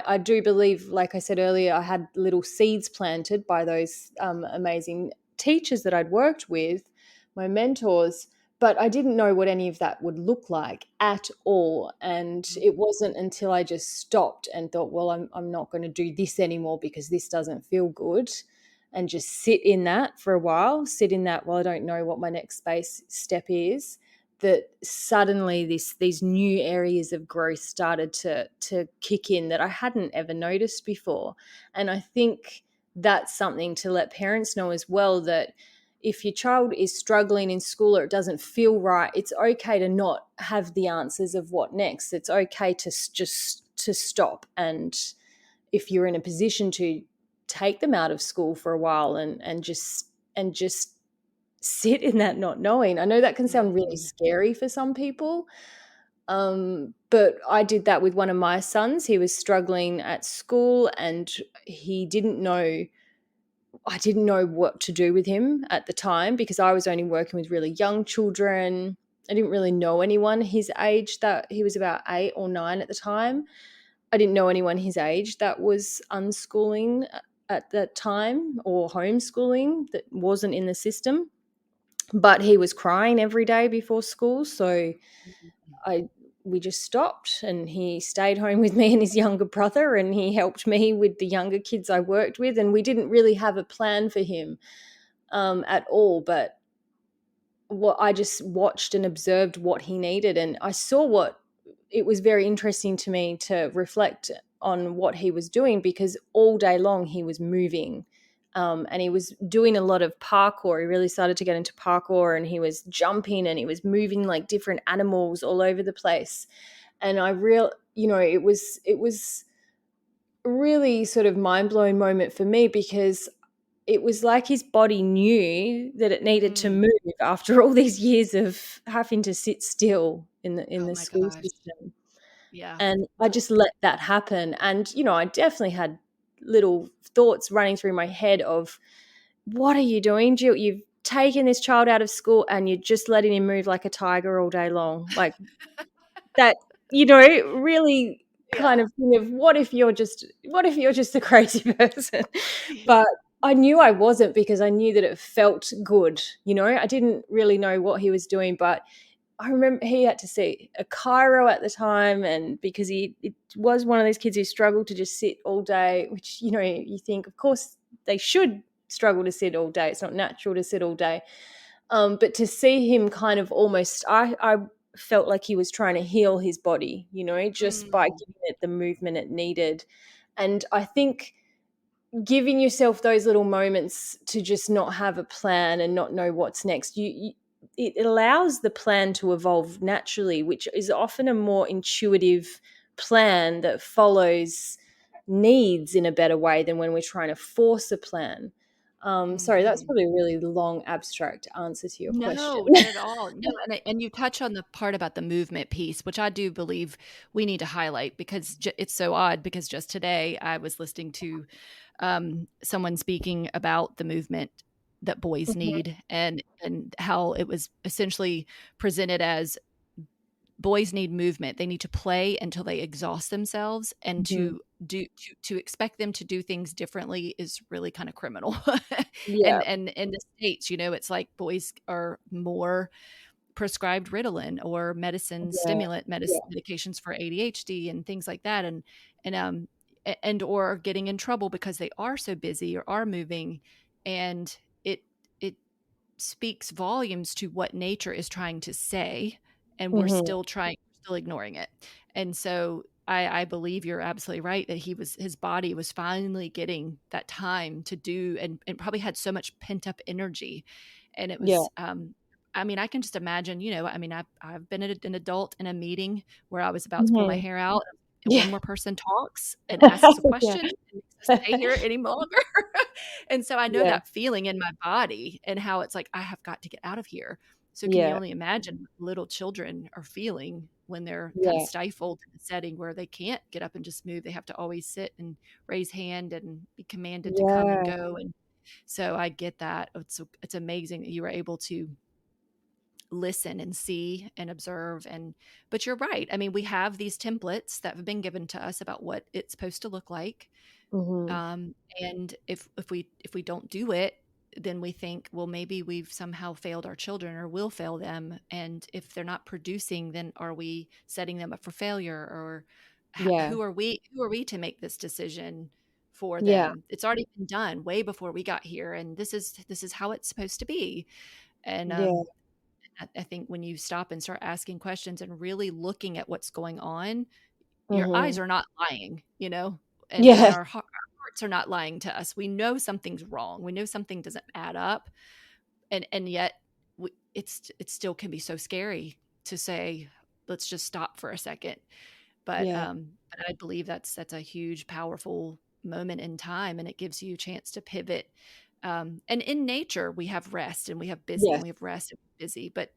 Speaker 2: I do believe, like I said earlier, I had little seeds planted by those amazing teachers that I'd worked with, my mentors, but I didn't know what any of that would look like at all. And it wasn't until I just stopped and thought, well, I'm not going to do this anymore because this doesn't feel good. And just sit in that for a while, sit in that, well, I don't know what my next space step is, that suddenly these new areas of growth started to kick in that I hadn't ever noticed before. And I think that's something to let parents know as well, that if your child is struggling in school or it doesn't feel right, it's okay to not have the answers of what next. It's okay to just to stop, and if you're in a position to take them out of school for a while and just sit in that not knowing. I know that can sound really
Speaker 1: Mhm.
Speaker 2: scary for some people, but I did that with one of my sons. He was struggling at school and he didn't know I didn't know what to do with him at the time because I was only working with really young children. I didn't really know anyone his age. That he was about 8 or 9 at the time. I didn't know anyone his age that was unschooling at that time or homeschooling that wasn't in the system. But he was crying every day before school, so I we just stopped and he stayed home with me and his younger brother, and he helped me with the younger kids I worked with, and we didn't really have a plan for him at all. But what I just watched and observed what he needed, and I saw what it was very interesting to me to reflect on what he was doing, because all day long he was moving. And he was doing a lot of parkour. He really started to get into parkour, and he was jumping and he was moving like different animals all over the place. And it was a really sort of mind blowing moment for me, because it was like his body knew that it needed to
Speaker 1: Mm.
Speaker 2: move after all these years of having to sit still in
Speaker 1: Oh
Speaker 2: the
Speaker 1: my
Speaker 2: school
Speaker 1: gosh.
Speaker 2: system.
Speaker 1: Yeah.
Speaker 2: And I
Speaker 1: Well,
Speaker 2: just let that happen. And, I definitely had little thoughts running through my head of, what are you doing, Jill? You've taken this child out of school and you're just letting him move like a tiger all day long. Like that, really
Speaker 1: yeah.
Speaker 2: kind of thing of, what if you're just a crazy person? But I knew I wasn't, because I knew that it felt good. I didn't really know what he was doing, but I remember he had to see a chiro at the time, and because it was one of those kids who struggled to just sit all day, which, you think, of course, they should struggle to sit all day. It's not natural to sit all day. But to see him kind of almost, I felt like he was trying to heal his body, just by
Speaker 1: Mm.
Speaker 2: giving it the movement it needed. And I think giving yourself those little moments to just not have a plan and not know what's next, it allows the plan to evolve naturally, which is often a more intuitive plan that follows needs in a better way than when we're trying to force a plan. Sorry, that's
Speaker 1: Mhm.
Speaker 2: probably a really long abstract answer to your question.
Speaker 1: No, not at all. No, and you touch on the part about the movement piece, which I do believe we need to highlight, because it's so odd, because just today I was listening to someone speaking about the movement that boys
Speaker 2: Mhm,
Speaker 1: need, and how it was essentially presented as boys need movement. They need to play until they exhaust themselves, and
Speaker 2: mhm.
Speaker 1: to expect them to do things differently is really kind of criminal.
Speaker 2: Yeah,
Speaker 1: And in the States, it's like boys are more prescribed Ritalin or medicine
Speaker 2: yeah,
Speaker 1: stimulant
Speaker 2: yeah.
Speaker 1: medications for ADHD and things like that, and and or getting in trouble because they are so busy or are moving, and it speaks volumes to what nature is trying to say, and we're
Speaker 2: Mhm.
Speaker 1: still trying. still ignoring it. And so I believe you're absolutely right that his body was finally getting that time to do, and probably had so much pent up energy. And it
Speaker 2: Yeah.
Speaker 1: was, I mean, I can just imagine, I mean, I've been an adult in a meeting where I was about to pull my
Speaker 2: Mhm.
Speaker 1: hair out.
Speaker 2: Yeah.
Speaker 1: One more person talks and asks a
Speaker 2: Yeah.
Speaker 1: question and makes us stay here any longer. And so I know
Speaker 2: Yeah.
Speaker 1: that feeling in my body and how it's like, I have got to get out of here. So can you
Speaker 2: Yeah.
Speaker 1: only imagine what little children are feeling when they're kind of
Speaker 2: Yeah.
Speaker 1: stifled in a setting where they can't get up and just move? They have to always sit and raise hand and be commanded to come and
Speaker 2: Yeah.
Speaker 1: go. And so I get that. It's amazing that you were able to listen and see and observe. And but you're right. I mean, we have these templates that have been given to us about what it's supposed to look like.
Speaker 2: Mhm.
Speaker 1: And if we don't do it, then we think, well, maybe we've somehow failed our children or will fail them. And if they're not producing, then are we setting them up for failure? Or
Speaker 2: Yeah.
Speaker 1: who are we to make this decision for
Speaker 2: Yeah.
Speaker 1: them? It's already been done way before we got here, and this is how it's supposed to be. And
Speaker 2: Yeah.
Speaker 1: I think when you stop and start asking questions and really looking at what's going on, your eyes
Speaker 2: Mhm.
Speaker 1: are not lying, and
Speaker 2: Yeah.
Speaker 1: our hearts are not lying to us. We know something's wrong. We know something doesn't add up, and yet it still can be so scary to say, let's just stop for a second.
Speaker 2: Yeah.
Speaker 1: But I believe that's a huge, powerful moment in time, and it gives you a chance to pivot. And in nature, we have rest and we have busy, and
Speaker 2: Yes.
Speaker 1: we have rest and busy. But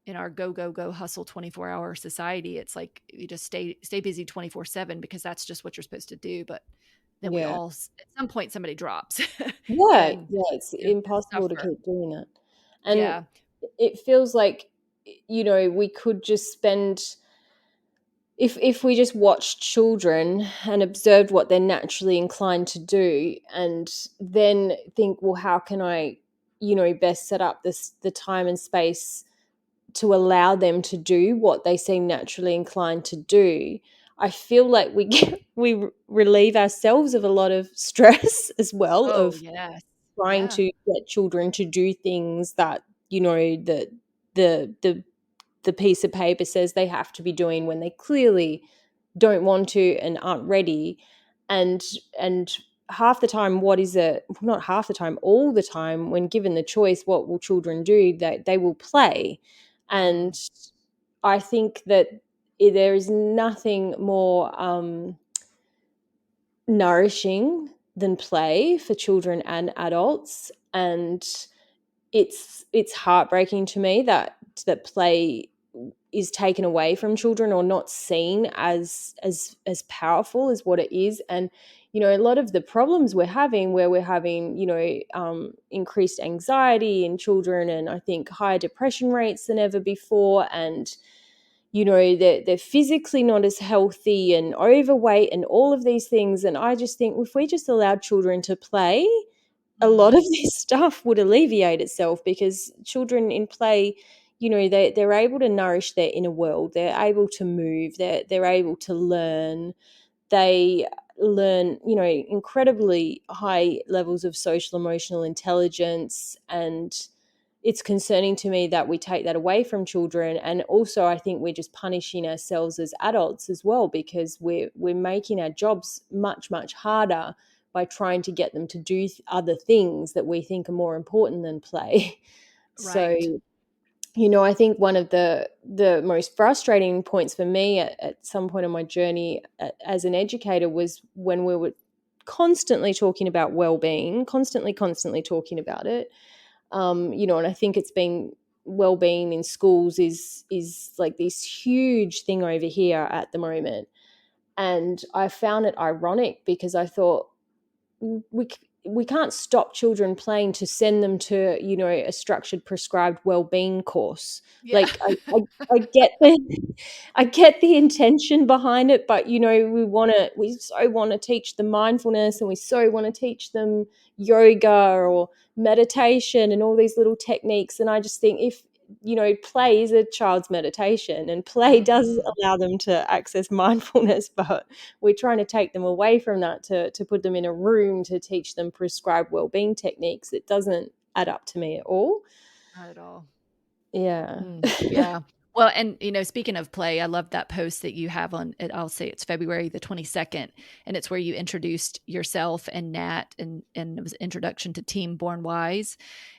Speaker 1: in our go go go hustle 24-hour society, it's like you just stay busy 24/7 because that's just what you're supposed to do. But then we
Speaker 2: Yeah.
Speaker 1: all at some point somebody drops,
Speaker 2: Yeah.
Speaker 1: and
Speaker 2: Yeah. It's
Speaker 1: and
Speaker 2: impossible to
Speaker 1: suffer.
Speaker 2: keep doing that. And
Speaker 1: Yeah.
Speaker 2: it feels like, we could just spend, if we just watched children and observed what they're naturally inclined to do, and then think, well, how can I, best set up the time and space to allow them to do what they seem naturally inclined to do, I feel like we relieve ourselves of a lot of stress as well,
Speaker 1: Oh
Speaker 2: of
Speaker 1: yes.
Speaker 2: trying
Speaker 1: Yeah.
Speaker 2: to get children to do things that, the piece of paper says they have to be doing, when they clearly don't want to and aren't ready. And and half the time, what is it, not half the time, all the time, when given the choice, what will children do? They will play.
Speaker 1: Mm,
Speaker 2: And I think that there is nothing more nourishing than play for children and adults. And it's heartbreaking to me that play is taken away from children, or not seen as powerful as what it is. And a lot of the problems we're having, where we're having, increased anxiety in children, and I think higher depression rates than ever before, and they're physically not as healthy and overweight and all of these things. And I just think, if we just allowed children to play, a lot of
Speaker 1: mm,
Speaker 2: this stuff would alleviate itself, because children in play, they're able to nourish their inner world. They're able to move. They're able to learn. They learn, incredibly high levels of social emotional intelligence. And it's concerning to me that we take that away from children. And also, I think we're just punishing ourselves as adults as well, because we're making our jobs much, much harder by trying to get them to do other things that we think are more important than play. So,
Speaker 1: right.
Speaker 2: I think one of the most frustrating points for me at some point in my journey as an educator was when we were constantly talking about well-being, constantly talking about it. And I think it's been, well-being in schools is like this huge thing over here at the moment. And I found it ironic, because I thought, we we can't stop children playing to send them to, a structured prescribed well-being course.
Speaker 1: Yeah.
Speaker 2: Like, I get the I get the intention behind it, but we so want to teach them mindfulness, and we so want to teach them yoga or meditation and all these little techniques. And I just think, if play is a child's meditation, and play does
Speaker 1: Mhm.
Speaker 2: allow them to access mindfulness, but we're trying to take them away from that to put them in a room to teach them prescribed well-being techniques. It doesn't add up to me at all.
Speaker 1: Not at all.
Speaker 2: Yeah.
Speaker 1: Mm, yeah. Well, and speaking of play, I love that post that you have on it. I'll say it's February the 22nd, and it's where you introduced yourself and Nat, and it was introduction to Team Born Wise.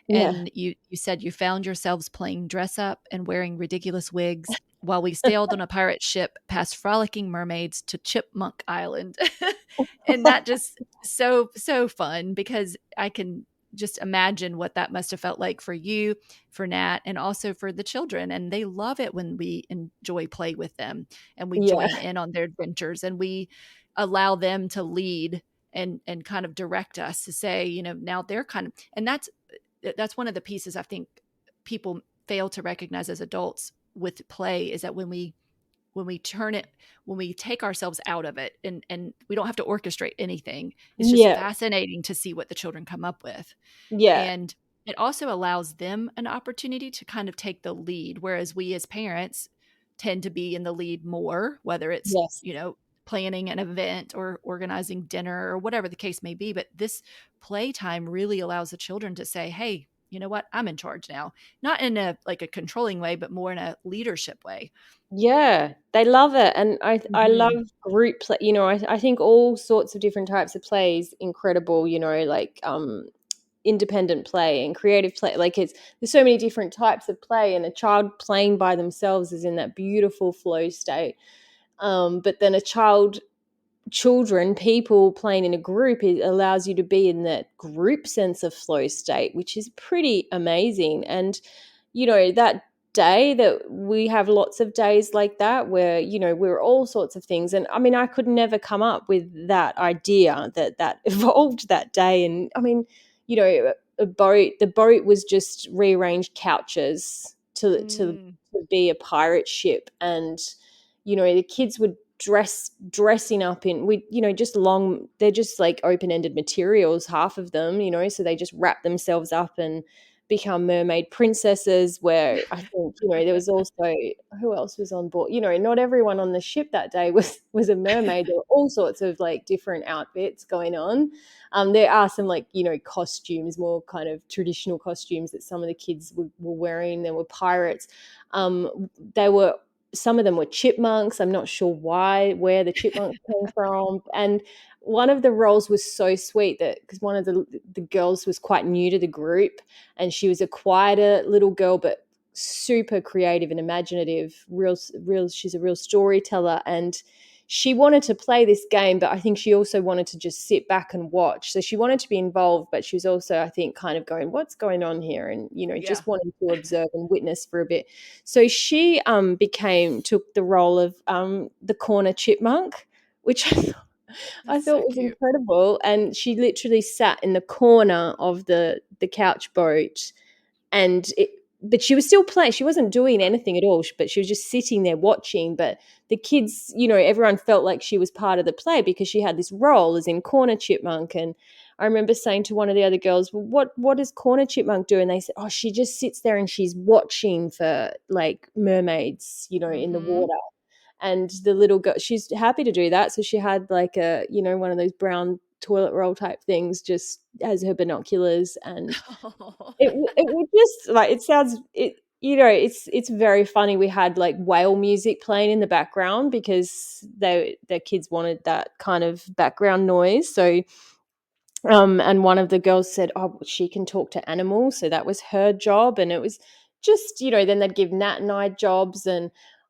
Speaker 2: Yeah.
Speaker 1: And you said you found yourselves playing dress up and wearing ridiculous wigs while we sailed on a pirate ship past frolicking mermaids to Chipmunk Island. And that just so fun, because I can just imagine what that must have felt like for you, for Nat, and also for the children. And they love it when we enjoy play with them and we
Speaker 2: Yeah.
Speaker 1: join in on their adventures and we allow them to lead and kind of direct us to say, now they're kind of, and that's one of the pieces I think people fail to recognize as adults with play, is that when we turn it, when we take ourselves out of it, and we don't have to orchestrate anything, it's just
Speaker 2: Yeah.
Speaker 1: fascinating to see what the children come up with.
Speaker 2: Yeah.
Speaker 1: And it also allows them an opportunity to kind of take the lead, whereas we as parents tend to be in the lead more, whether it's,
Speaker 2: Yes.
Speaker 1: planning an event or organizing dinner or whatever the case may be. But this playtime really allows the children to say, hey, you know what, I'm in charge now. Not in a like a controlling way, but more in a leadership way.
Speaker 2: Yeah, they love it, and I love
Speaker 1: Mhm.
Speaker 2: group play. I think all sorts of different types of plays incredible. Like independent play and creative play. Like there's so many different types of play, and a child playing by themselves is in that beautiful flow state. But then people playing in a group, it allows you to be in that group sense of flow state, which is pretty amazing. And that day, that we have lots of days like that where we're all sorts of things. And I mean, I could never come up with that idea that evolved that day. And I mean, the boat was just rearranged couches to
Speaker 1: Mm,
Speaker 2: be a pirate ship. And the kids would dressing up in, we just long, they're just like open-ended materials, half of them, so they just wrap themselves up and become mermaid princesses. Where I think there was also, who else was on board, not everyone on the ship that day was a mermaid. There were all sorts of like different outfits going on. There are some like costumes, more kind of traditional costumes that some of the kids were wearing. There were pirates. They were Some of them were chipmunks. I'm not sure where the chipmunks came from. And one of the roles was so sweet, that because one of the girls was quite new to the group, and she was a quieter little girl, but super creative and imaginative. She's a real storyteller, and she wanted to play this game, but I think she also wanted to just sit back and watch. So she wanted to be involved, but she was also, I think, kind of going, "What's going on here?" And
Speaker 1: yeah.
Speaker 2: just wanting to observe and witness for a bit. So she took the role of the corner chipmunk, which I
Speaker 1: That's so
Speaker 2: thought was
Speaker 1: cute.
Speaker 2: incredible. And she literally sat in the corner of the couch boat, and but she was still playing. She wasn't doing anything at all, but she was just sitting there watching. But the kids, everyone felt like she was part of the play because she had this role as in corner chipmunk. And I remember saying to one of the other girls, "Well, what does corner chipmunk do?" And they said, "Oh, she just sits there and she's watching for like mermaids, in the
Speaker 1: Mm-hmm.
Speaker 2: water." And the little girl, she's happy to do that. So she had like one of those brown toilet roll type things just as her binoculars. And it would just like, it sounds it it's very funny. We had like whale music playing in the background because their kids wanted that kind of background noise. So and one of the girls said, "Oh, she can talk to animals," so that was her job. And it was just, then they'd give Nat and I jobs. And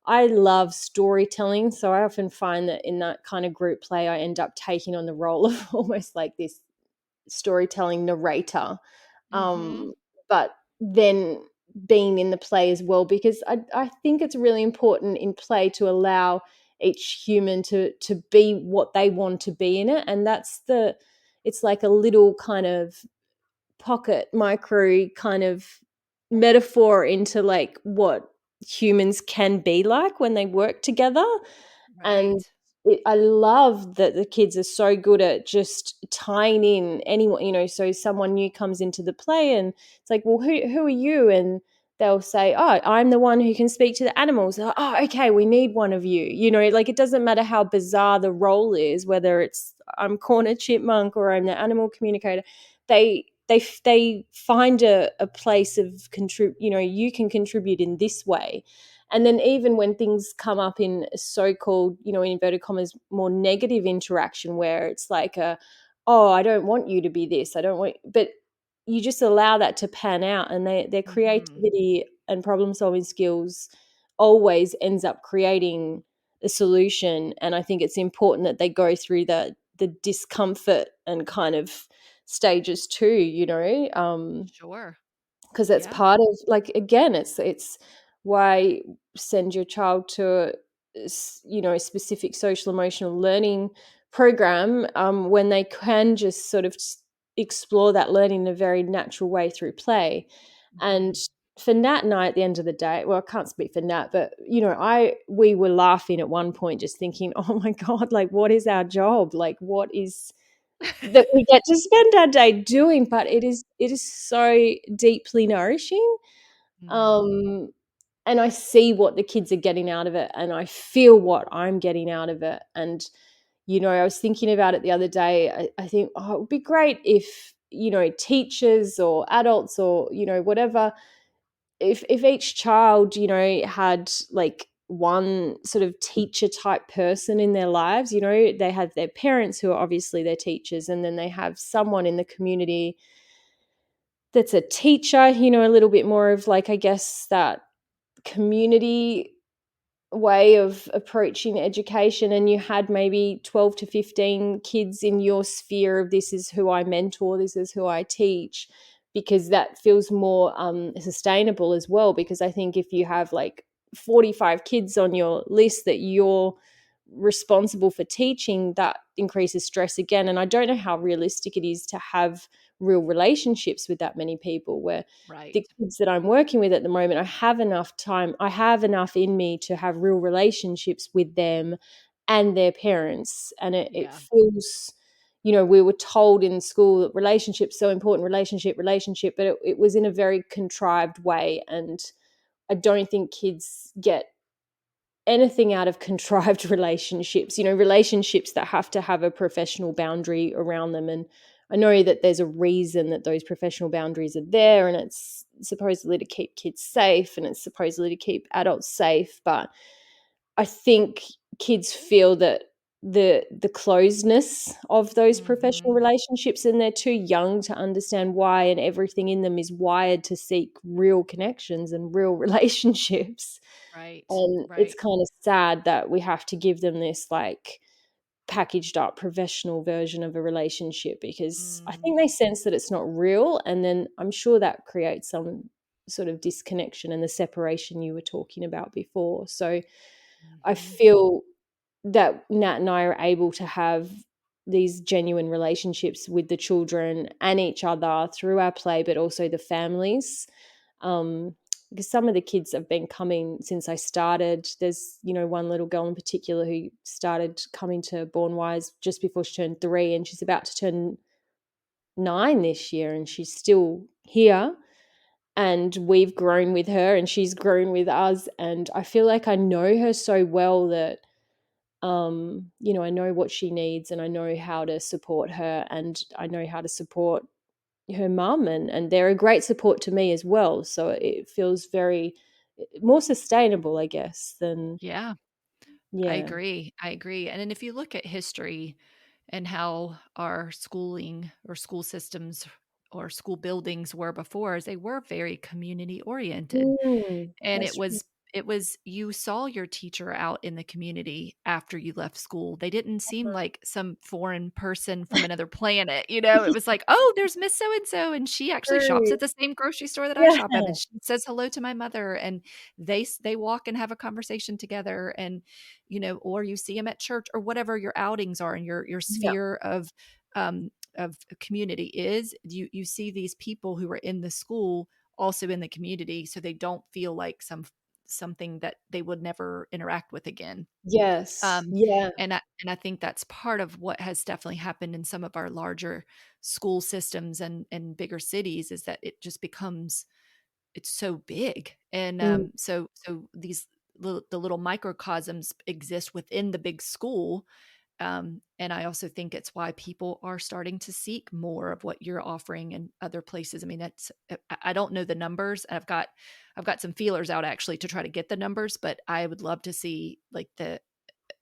Speaker 2: I love storytelling, so I often find that in that kind of group play, I end up taking on the role of almost like this storytelling narrator.
Speaker 1: Mm-hmm.
Speaker 2: um, but then being in the play as well, because I think it's really important in play to allow each human to be what they want to be in it. And it's like a little kind of pocket micro kind of metaphor into like what humans can be like when they work together. And
Speaker 1: Right.
Speaker 2: I love that the kids are so good at just tying in anyone, so someone new comes into the play and it's like, "Well, who are you?" And they'll say, "Oh, I'm the one who can speak to the animals." They're like, "Oh, okay, we need one of you." Like it doesn't matter how bizarre the role is, whether it's I'm corner chipmunk or I'm the animal communicator. They find a place of contribute. You can contribute in this way. And then even when things come up in so-called, in inverted commas, more negative interaction, where it's like oh, I don't want you to be this, I don't want, but you just allow that to pan out, and their
Speaker 1: Mhm.
Speaker 2: creativity and problem solving skills always ends up creating a solution. And I think it's important that they go through the discomfort and kind of stages too,
Speaker 1: Sure.
Speaker 2: because that's
Speaker 1: Yeah.
Speaker 2: part of, like, again, it's why send your child to a specific social emotional learning program, when they can just sort of explore that learning in a very natural way through play. And
Speaker 1: Mhm.
Speaker 2: for Nat and I, at the end of the day, well, I can't speak for Nat, but I we were laughing at one point, just thinking, oh my god, like, what is our job, like, what is that we get to spend our day doing? But it is so deeply nourishing.
Speaker 1: Mm.
Speaker 2: um and I see what the kids are getting out of it, and I feel what I'm getting out of it. And I was thinking about it the other day. I think, oh, it would be great if teachers or adults or whatever, if each child had like one sort of teacher type person in their lives. They have their parents, who are obviously their teachers, and then they have someone in the community that's a teacher, a little bit more of, like, I guess, that community way of approaching education. And you had maybe 12 to 15 kids in your sphere of, this is who I mentor, this is who I teach, because that feels more sustainable as well. Because I think if you have like 45 kids on your list that you're responsible for teaching, that increases stress again. And I don't know how realistic it is to have real relationships with that many people, where
Speaker 1: Right.
Speaker 2: the kids that I'm working with at the moment, I have enough time, I have enough in me to have real relationships with them and their parents. And it
Speaker 1: Yeah.
Speaker 2: feels, we were told in school that relationships so important, relationship, but it was in a very contrived way. And I don't think kids get anything out of contrived relationships, relationships that have to have a professional boundary around them. And I know that there's a reason that those professional boundaries are there, and it's supposedly to keep kids safe, and it's supposedly to keep adults safe. But I think kids feel that the closeness of those professional
Speaker 1: Mhm.
Speaker 2: relationships, and they're too young to understand why, and everything in them is wired to seek real connections and real relationships.
Speaker 1: Right.
Speaker 2: And it's
Speaker 1: Right.
Speaker 2: kind of sad that we have to give them this, like, packaged up professional version of a relationship, because I
Speaker 1: Mm.
Speaker 2: think they sense that it's not real. And then I'm sure that creates some sort of disconnection and the separation you were talking about before. So I
Speaker 1: Mhm.
Speaker 2: feel that Nat and I are able to have these genuine relationships with the children and each other through our play, but also the families. Um, because some of the kids have been coming since I started. There's, one little girl in particular who started coming to Born Wise just before she turned 3, and she's about to turn 9 this year, and she's still here. And we've grown with her, and she's grown with us. And I feel like I know her so well that I know what she needs, and I know how to support her, and I know how to support her mum, and they're a great support to me as well. So it feels very more sustainable, I guess, than
Speaker 1: Yeah. I
Speaker 2: yeah.
Speaker 1: agree. I agree. And then if you look at history and how our schooling or school systems or school buildings were before, is they were very community oriented. And
Speaker 2: That's true.
Speaker 1: it was you saw your teacher out in the community after you left school. They didn't seem like some foreign person from another planet, It was like, "Oh, there's Miss so and so, and she actually shops
Speaker 2: True.
Speaker 1: at the same grocery store that I
Speaker 2: Yeah.
Speaker 1: shop at, and she says hello to my mother." And they walk and have a conversation together, and or you see them at church or whatever your outings are, and your
Speaker 2: Yeah.
Speaker 1: sphere of community is. You see these people who are in the school also in the community, so they don't feel like something that they would never interact with again.
Speaker 2: Yes.
Speaker 1: Um,
Speaker 2: Yeah.
Speaker 1: and I think that's part of what has definitely happened in some of our larger school systems and bigger cities, is that it just becomes it's so big. And
Speaker 2: Mm.
Speaker 1: so these the little microcosms exist within the big school, And I also think it's why people are starting to seek more of what you're offering in other places. I mean, that's I don't know the numbers. I've got some feelers out actually to try to get the numbers, but I would love to see like the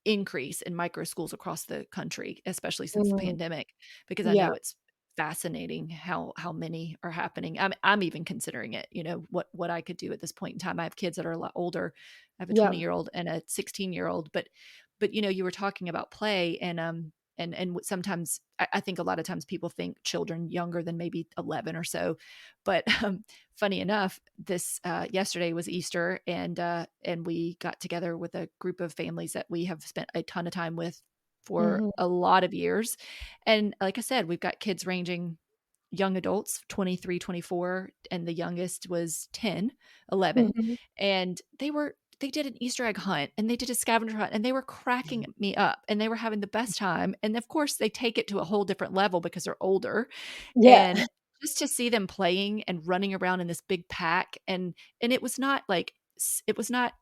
Speaker 1: increase in micro schools across the country, especially since the
Speaker 2: Mm.
Speaker 1: pandemic, because I
Speaker 2: Yeah.
Speaker 1: know it's fascinating how many are happening. I'm even considering it, you know, what I could do at this point in time. I have kids that are a lot older. I have a
Speaker 2: Yeah.
Speaker 1: 20-year-old and a 16-year-old, but you know, you were talking about play and sometimes I think a lot of times people think children younger than maybe 11 or so, but funny enough, this yesterday was Easter, and we got together with a group of families that we have spent a ton of time with for
Speaker 2: Mhm.
Speaker 1: a lot of years. And like I said, we've got kids ranging young adults 23, 24, and the youngest was 10, 11.
Speaker 2: Mhm.
Speaker 1: And they did an Easter egg hunt and they did a scavenger hunt and they were cracking me up and they were having the best time. And of course, they take it to a whole different level because they're older.
Speaker 2: Yeah.
Speaker 1: And just to see them playing and running around in this big pack, and it was not like it was not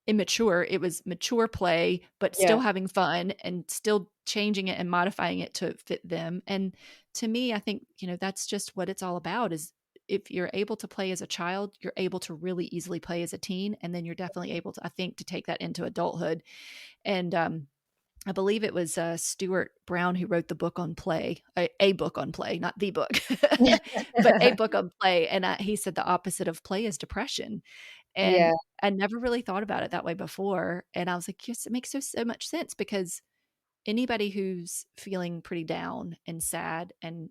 Speaker 1: immature. It was mature play, but still
Speaker 2: Yeah.
Speaker 1: having fun and still changing it and modifying it to fit them. And to me, I think, you know, that's just what it's all about is if you're able to play as a child, you're able to really easily play as a teen. And then you're definitely able to, I think, to take that into adulthood. And I believe it was Stuart Brown who wrote the book on play, a book on play, not the book, but a book on play. And he said the opposite of play is depression.
Speaker 2: Yeah.
Speaker 1: And I never really thought about it that way before. And I was like, yes, it makes so much sense because anybody who's feeling pretty down and sad and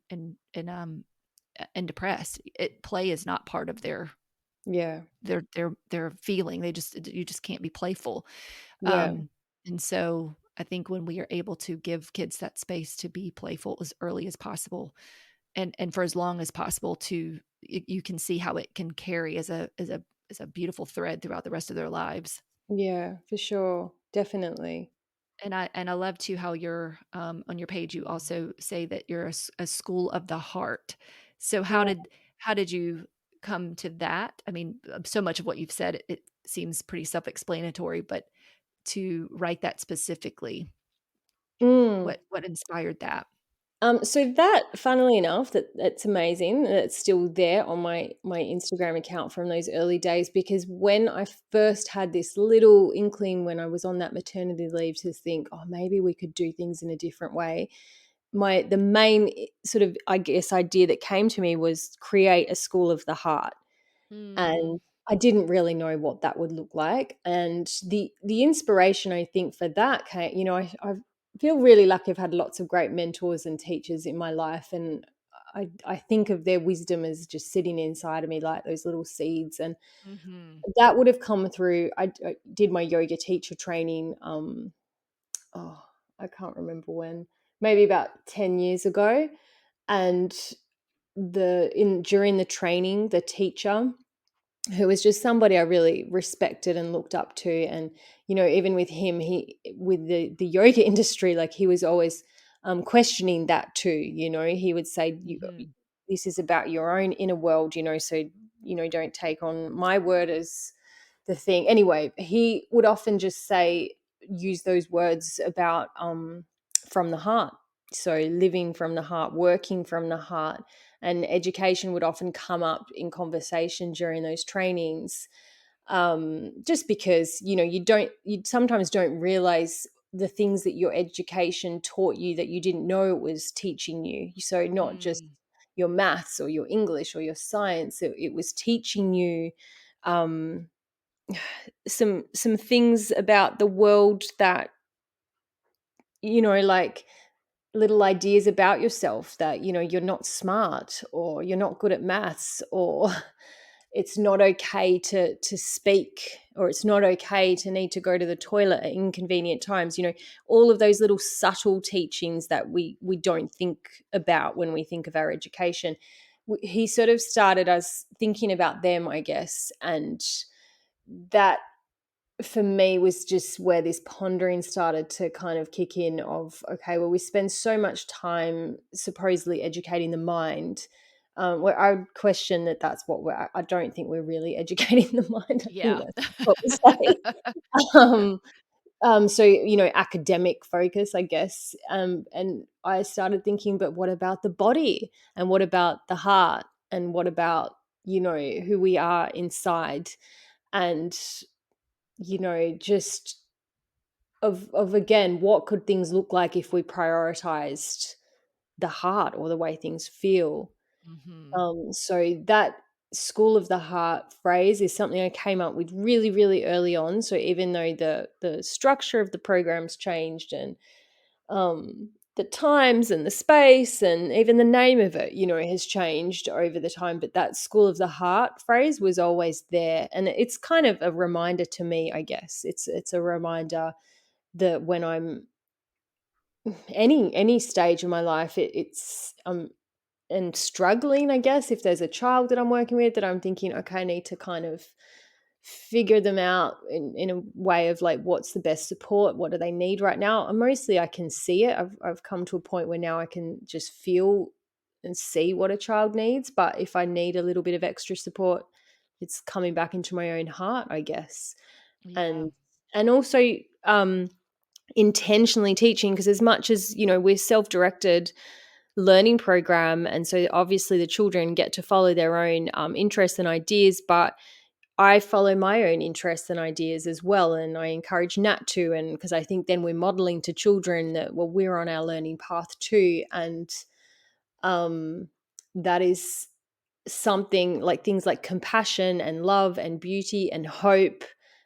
Speaker 1: depressed, play is not part of
Speaker 2: Yeah.
Speaker 1: their feeling. You just can't be playful.
Speaker 2: Yeah.
Speaker 1: Um, and so I think when we are able to give kids that space to be playful as early as possible and for as long as possible you can see how it can carry as a beautiful thread throughout the rest of their lives.
Speaker 2: Yeah, for sure. Definitely.
Speaker 1: And I love too how you're on your page you also say that you're a school of the heart. So
Speaker 2: Yeah.
Speaker 1: how did you come to that? I mean, so much of what you've said it seems pretty self-explanatory, but to write that specifically,
Speaker 2: Mm.
Speaker 1: what inspired that?
Speaker 2: So that, funnily enough, that's amazing. That it's still there on my Instagram account from those early days. Because when I first had this little inkling when I was on that maternity leave to think, oh, maybe we could do things in a different way. The main sort of, I guess, idea that came to me was create a school of the heart.
Speaker 1: Mm,
Speaker 2: And I didn't really know what that would look like. And the inspiration, I think, for that came, I feel really lucky. I've had lots of great mentors and teachers in my life, and I think of their wisdom as just sitting inside of me like those little seeds. And
Speaker 1: mhm,
Speaker 2: that would have come through. I did my yoga teacher training. Oh, I can't remember when, maybe about 10 years ago. And during the training, the teacher, who was just somebody I really respected and looked up to. And, even with him, with the yoga industry, like he was always questioning that too. He would say,
Speaker 1: mhm,
Speaker 2: this is about your own inner world, so, don't take on my word as the thing. Anyway, he would often just use those words about from the heart. So living from the heart, working from the heart, and education would often come up in conversation during those trainings, just because you sometimes don't realize the things that your education taught you that you didn't know it was teaching you. So not just
Speaker 1: mm,
Speaker 2: your maths or your English or your science, it was teaching you um, some things about the world that, like little ideas about yourself, that you're not smart, or you're not good at maths, or it's not okay to speak, or it's not okay to need to go to the toilet at inconvenient times. All of those little subtle teachings that we don't think about when we think of our education. He sort of started us thinking about them, I guess. And that, for me, was just where this pondering started to kind of kick in of, okay, well, we spend so much time supposedly educating the mind, where I would question that that's what I don't think we're really educating the mind. I think
Speaker 1: yeah.
Speaker 2: that's what we say. um, So, academic focus, I guess. And I started thinking, but what about the body? And what about the heart? And what about, who we are inside? And, just of again, what could things look like if we prioritized the heart or the way things feel?
Speaker 1: Mhm.
Speaker 2: So that school of the heart phrase is something I came up with really, really early on. So even though the structure of the program's changed, and the times and the space and even the name of it, has changed over the time, but that school of the heart phrase was always there, and it's kind of a reminder to me. I guess it's a reminder that when I'm any stage of my life, it's and struggling, I guess, if there's a child that I'm working with that I'm thinking, okay, I need to kind of figure them out in a way of like, what's the best support? What do they need right now? And mostly I can see it. I've come to a point where now I can just feel and see what a child needs. But if I need a little bit of extra support, it's coming back into my own heart, I guess.
Speaker 1: Yeah.
Speaker 2: And and also intentionally teaching, because as much as we're self-directed learning program, and so obviously the children get to follow their own interests and ideas, but I follow my own interests and ideas as well, and I encourage Nat to, and because I think then we're modeling to children that, well, we're on our learning path too, and um, that is something like things like compassion and love and beauty and hope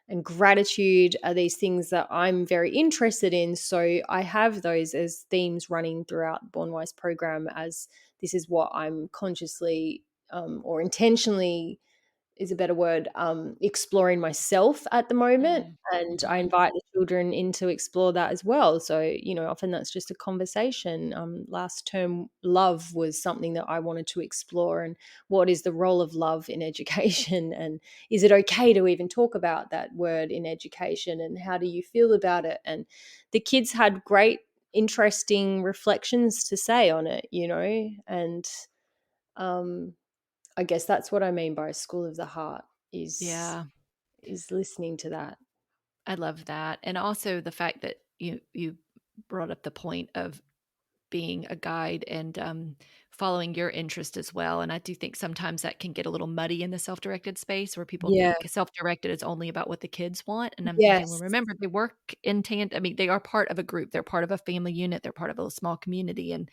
Speaker 2: and gratitude are these things that I'm very interested in. So I have those as themes running throughout Born Wise program, as this is what I'm consciously or intentionally is a better word, exploring myself at the moment.
Speaker 1: Mm.
Speaker 2: And I
Speaker 1: Mhm.
Speaker 2: invite the children in to explore that as well. So, often that's just a conversation. Last term, love was something that I wanted to explore. And what is the role of love in education? And is it okay to even talk about that word in education? And how do you feel about it? And the kids had great, interesting reflections to say on it, and um, I guess that's what I mean by a school of the heart is
Speaker 1: Yeah.
Speaker 2: is listening to that.
Speaker 1: I love that. And also the fact that you brought up the point of being a guide and following your interest as well. And I do think sometimes that can get a little muddy in the self-directed space where people
Speaker 2: Yeah.
Speaker 1: think self-directed is only about what the kids want. And I'm thinking, well,
Speaker 2: Yes.
Speaker 1: remember they work in tandem. I mean, they are part of a group. They're part of a family unit. They're part of a small community. And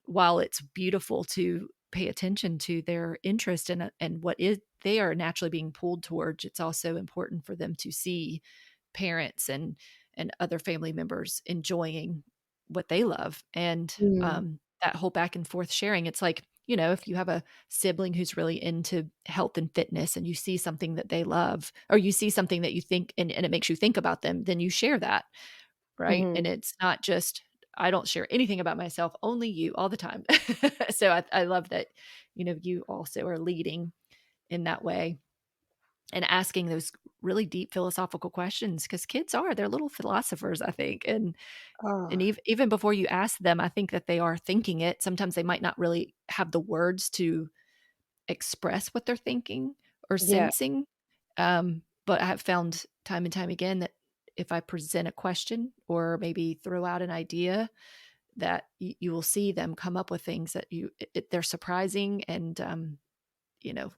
Speaker 1: while it's beautiful to pay attention to their interest and what is they are naturally being pulled towards, it's also important for them to see parents and other family members enjoying what they love. And
Speaker 2: Mm.
Speaker 1: that whole back and forth sharing, it's like, if you have a sibling who's really into health and fitness and you see something that they love, or you see something that you think and it makes you think about them, then you share that. Right. And
Speaker 2: Mhm.
Speaker 1: it's not just, I don't share anything about myself, only you all the time. So I love that, you also are leading in that way and asking those really deep philosophical questions because kids they're little philosophers, I think. And
Speaker 2: Oh,
Speaker 1: even before you ask them, I think that they are thinking it. Sometimes they might not really have the words to express what they're thinking or
Speaker 2: yeah.
Speaker 1: sensing. But I have found time and time again that if I present a question or maybe throw out an idea, that you will see them come up with things that they're surprising and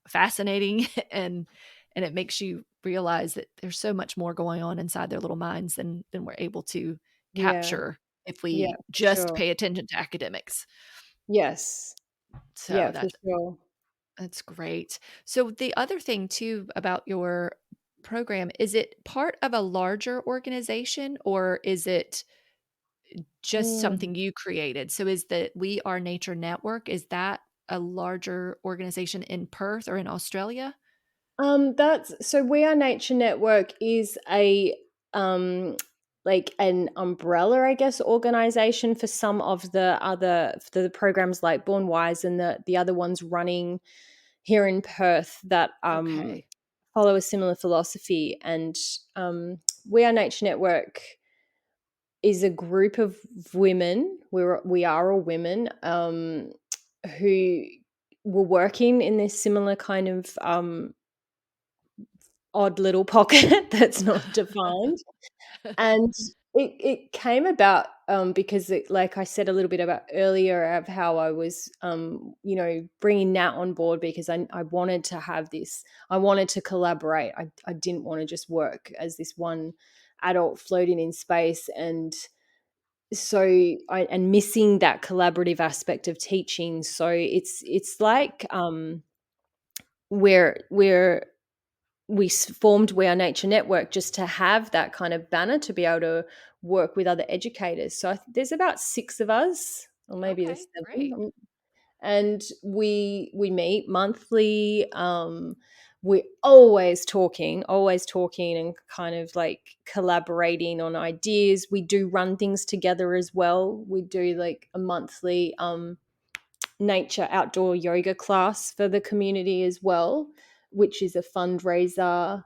Speaker 1: fascinating and it makes you realize that there's so much more going on inside their little minds than we're able to
Speaker 2: Yeah.
Speaker 1: capture if
Speaker 2: Yeah,
Speaker 1: we
Speaker 2: for
Speaker 1: just
Speaker 2: sure.
Speaker 1: pay attention to academics.
Speaker 2: Yes.
Speaker 1: So
Speaker 2: Yeah, for sure.
Speaker 1: that's great. So the other thing too about your program, is it part of a larger organization or is it just
Speaker 2: Mm.
Speaker 1: something you created? So is the We Are Nature Network, is that a larger organization in Perth or in Australia?
Speaker 2: That's so We Are Nature Network is a um like an umbrella, I guess, organization for some of for the programs like Born Wise and the other ones running here in Perth that
Speaker 1: Okay.
Speaker 2: follow a similar philosophy. And We Are Nature Network is a group of women. We are all women who were working in this similar kind of odd little pocket that's not defined. And it came about, because like I said a little bit about earlier of how I was, bringing Nat on board because I wanted to have this, I wanted to collaborate. I didn't want to just work as this one adult floating in space. And so and missing that collaborative aspect of teaching. So it's like, we're we formed We Are Nature Network just to have that kind of banner to be able to work with other educators. So there's about 6 of us, or maybe there's
Speaker 1: Okay,
Speaker 2: 7,
Speaker 1: great.
Speaker 2: and we meet monthly. We're always talking and kind of like collaborating on ideas. We do run things together as well. We do like a monthly nature outdoor yoga class for the community as well, which is a fundraiser.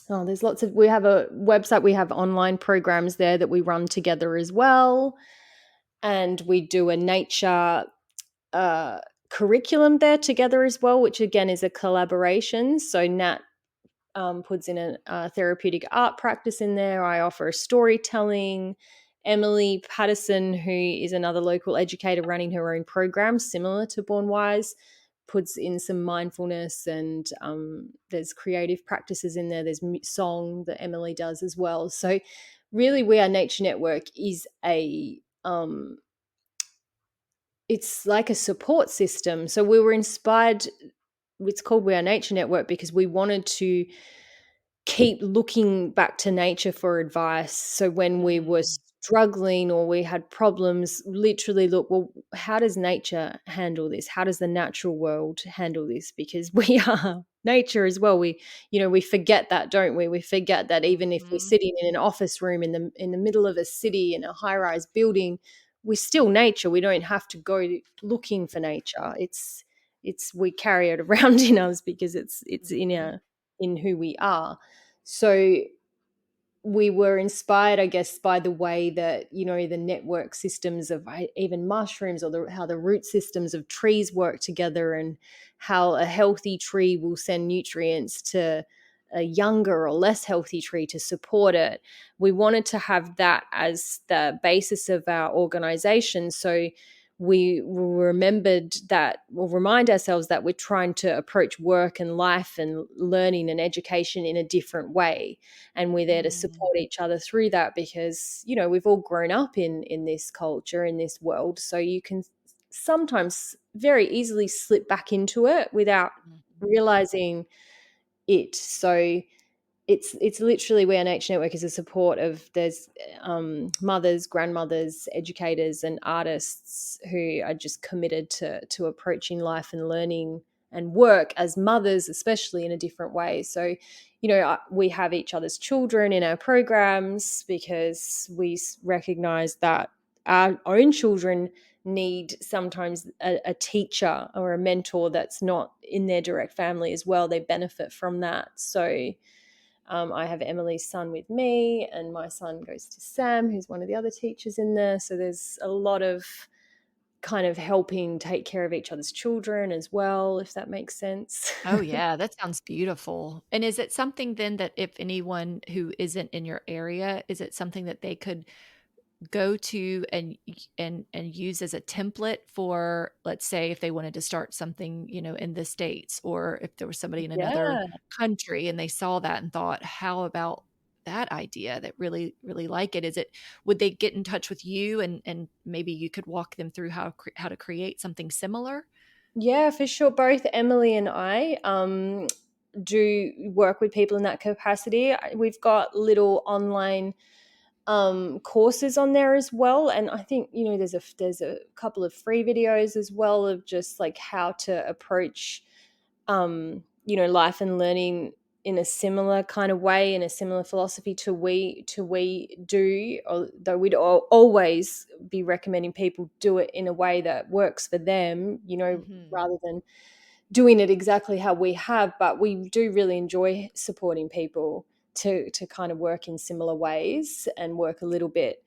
Speaker 2: There's lots of, we have a website, we have online programs there that we run together as well. And we do a nature uh, curriculum there together as well, which again is a collaboration. So Nat puts in a therapeutic art practice in there. I offer storytelling. Emily Patterson, who is another local educator running her own program similar to Born Wise, puts in some mindfulness, and there's creative practices in there. There's song that Emily does as well. So really, We Are Nature Network is it's like a support system. So we were inspired, it's called We Are Nature Network because we wanted to keep looking back to nature for advice. So when we were
Speaker 1: Mm,
Speaker 2: struggling or we had problems, literally look, well, how does nature handle this? How does the natural world handle this? Because we are nature as well. We forget that, don't we? We forget that even if we're
Speaker 1: mhm,
Speaker 2: sitting in an office room in the middle of a city in a high-rise building, we're still nature. We don't have to go looking for nature. It's we carry it around in us because it's
Speaker 1: mhm,
Speaker 2: in who we are. So we were inspired, I guess, by the way that, the network systems of even mushrooms, or how the root systems of trees work together, and how a healthy tree will send nutrients to a younger or less healthy tree to support it. We wanted to have that as the basis of our organization. So we remembered that, we'll remind ourselves that we're trying to approach work and life and learning and education in a different way, and we're there to
Speaker 1: mm,
Speaker 2: support each other through that, because we've all grown up in this culture, in this world, so you can sometimes very easily slip back into it without
Speaker 1: mhm.
Speaker 2: realizing it. So it's literally, where nature network is a support of, there's mothers, grandmothers, educators and artists who are just committed to approaching life and learning and work as mothers, especially, in a different way. So we have each other's children in our programs because we recognize that our own children need sometimes a teacher or a mentor that's not in their direct family as well. They benefit from that. So I have Emily's son with me, and my son goes to Sam, who's one of the other teachers in there. So there's a lot of kind of helping take care of each other's children as well, if that makes sense.
Speaker 1: Oh, yeah, that sounds beautiful. And is it something then that if anyone who isn't in your area, is it something that they could go to and use as a template for, let's say, if they wanted to start something, in the States, or if there was somebody in another
Speaker 2: Yeah.
Speaker 1: country and they saw that and thought, how about that idea, that really, really like it? Would they get in touch with you and maybe you could walk them through how to create something similar?
Speaker 2: Yeah, for sure. Both Emily and I do work with people in that capacity. We've got little online courses on there as well, and I think there's a couple of free videos as well of just like how to approach life and learning in a similar kind of way, in a similar philosophy to we do, although we'd always be recommending people do it in a way that works for them,
Speaker 1: Mhm.
Speaker 2: rather than doing it exactly how we have. But we do really enjoy supporting people to kind of work in similar ways and work a little bit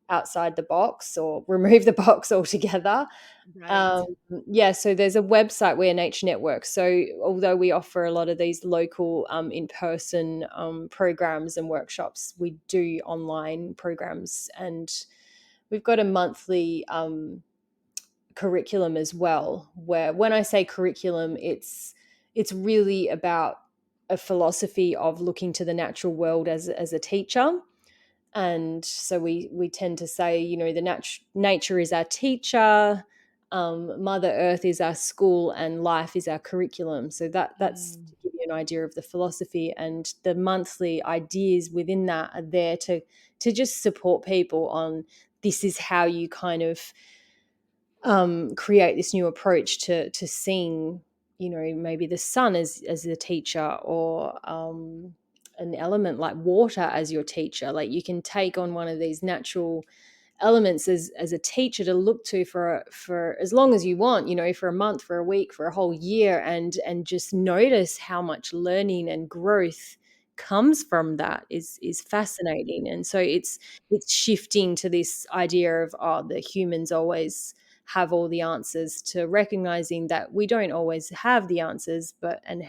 Speaker 2: outside the box or remove the box altogether.
Speaker 1: Right.
Speaker 2: Um, yeah, so there's a website, We Are Nature Network. So although we offer a lot of these local in-person programs and workshops, we do online programs, and we've got a monthly curriculum as well, where when I say curriculum, it's really about a philosophy of looking to the natural world as a teacher. And so we tend to say, the nature is our teacher, Mother Earth is our school, and life is our curriculum. So that's
Speaker 1: Mm.
Speaker 2: to give you an idea of the philosophy, and the monthly ideas within that are there to just support people on, this is how you kind of create this new approach to seeing, maybe the sun as the teacher, or an element like water as your teacher. Like, you can take on one of these natural elements as a teacher to look to for as long as you want, for a month, for a week, for a whole year, and just notice how much learning and growth comes from that is fascinating. And so it's shifting to this idea of, the humans always have all the answers, to recognizing that we don't always have the answers, but and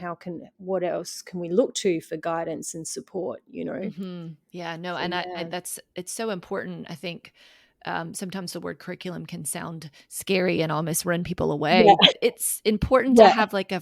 Speaker 2: what else can we look to for guidance and support.
Speaker 1: Yeah, no,
Speaker 2: So
Speaker 1: and I
Speaker 2: yeah.
Speaker 1: that's it's so important. I think sometimes the word curriculum can sound scary and almost run people away,
Speaker 2: Yeah.
Speaker 1: but it's important to
Speaker 2: Yeah.
Speaker 1: have like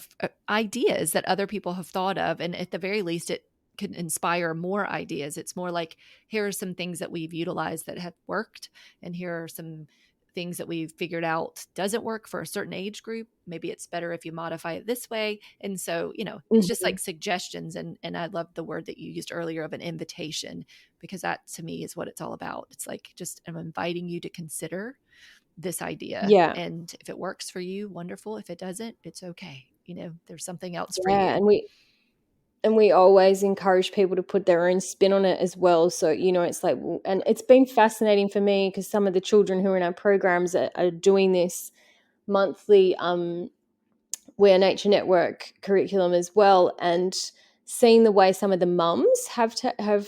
Speaker 1: ideas that other people have thought of, and at the very least, it can inspire more ideas. It's more like, here are some things that we've utilized that have worked, and here are some things that we've figured out doesn't work for a certain age group. Maybe it's better if you modify it this way. And so, it's just
Speaker 2: Mhm.
Speaker 1: like suggestions. And I love the word that you used earlier of an invitation, because that to me is what it's all about. It's like, just I'm inviting you to consider this idea.
Speaker 2: Yeah.
Speaker 1: And if it works for you, wonderful. If it doesn't, it's okay. There's something else for
Speaker 2: Yeah,
Speaker 1: you.
Speaker 2: and we always encourage people to put their own spin on it as well. So, it's like, and it's been fascinating for me, because some of the children who are in our programs are doing this monthly We're Nature Network curriculum as well, and seeing the way some of the mums have followed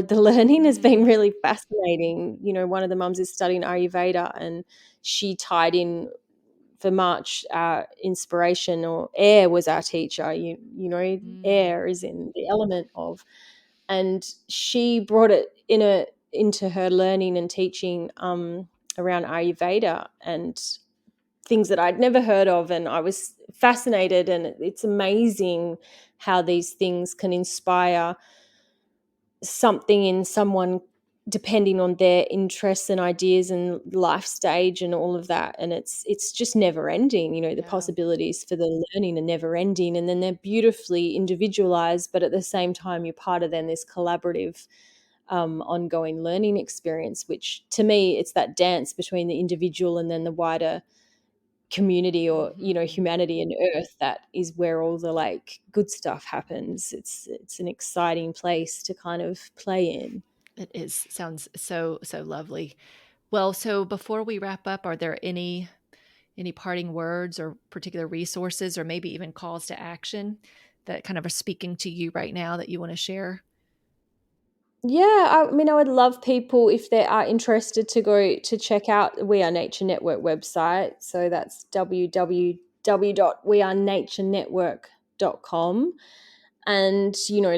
Speaker 2: the learning has been
Speaker 1: Mm,
Speaker 2: really fascinating. One of the mums is studying Ayurveda, and she tied in for March, our inspiration, or air was our teacher.
Speaker 1: mm,
Speaker 2: Air is in the element of, and she brought it into her learning and teaching around Ayurveda and things that I'd never heard of, and I was fascinated. And it's amazing how these things can inspire something in someone depending on their interests and ideas and life stage and all of that. And it's just never ending. The
Speaker 1: yeah.
Speaker 2: possibilities for the learning are never ending, and then they're beautifully individualized, but at the same time you're part of then this collaborative ongoing learning experience, which to me, it's that dance between the individual and then the wider community, or
Speaker 1: Hmm.
Speaker 2: humanity and earth, that is where all the like good stuff happens. It's an exciting place to kind of play in.
Speaker 1: It is. Sounds so, so lovely. Well, so before we wrap up, are there any parting words or particular resources, or maybe even calls to action that kind of are speaking to you right now that you want to share?
Speaker 2: Yeah, I mean, I would love people, if they are interested, to go to check out We Are Nature Network website. So that's www.wearenaturenetwork.com, and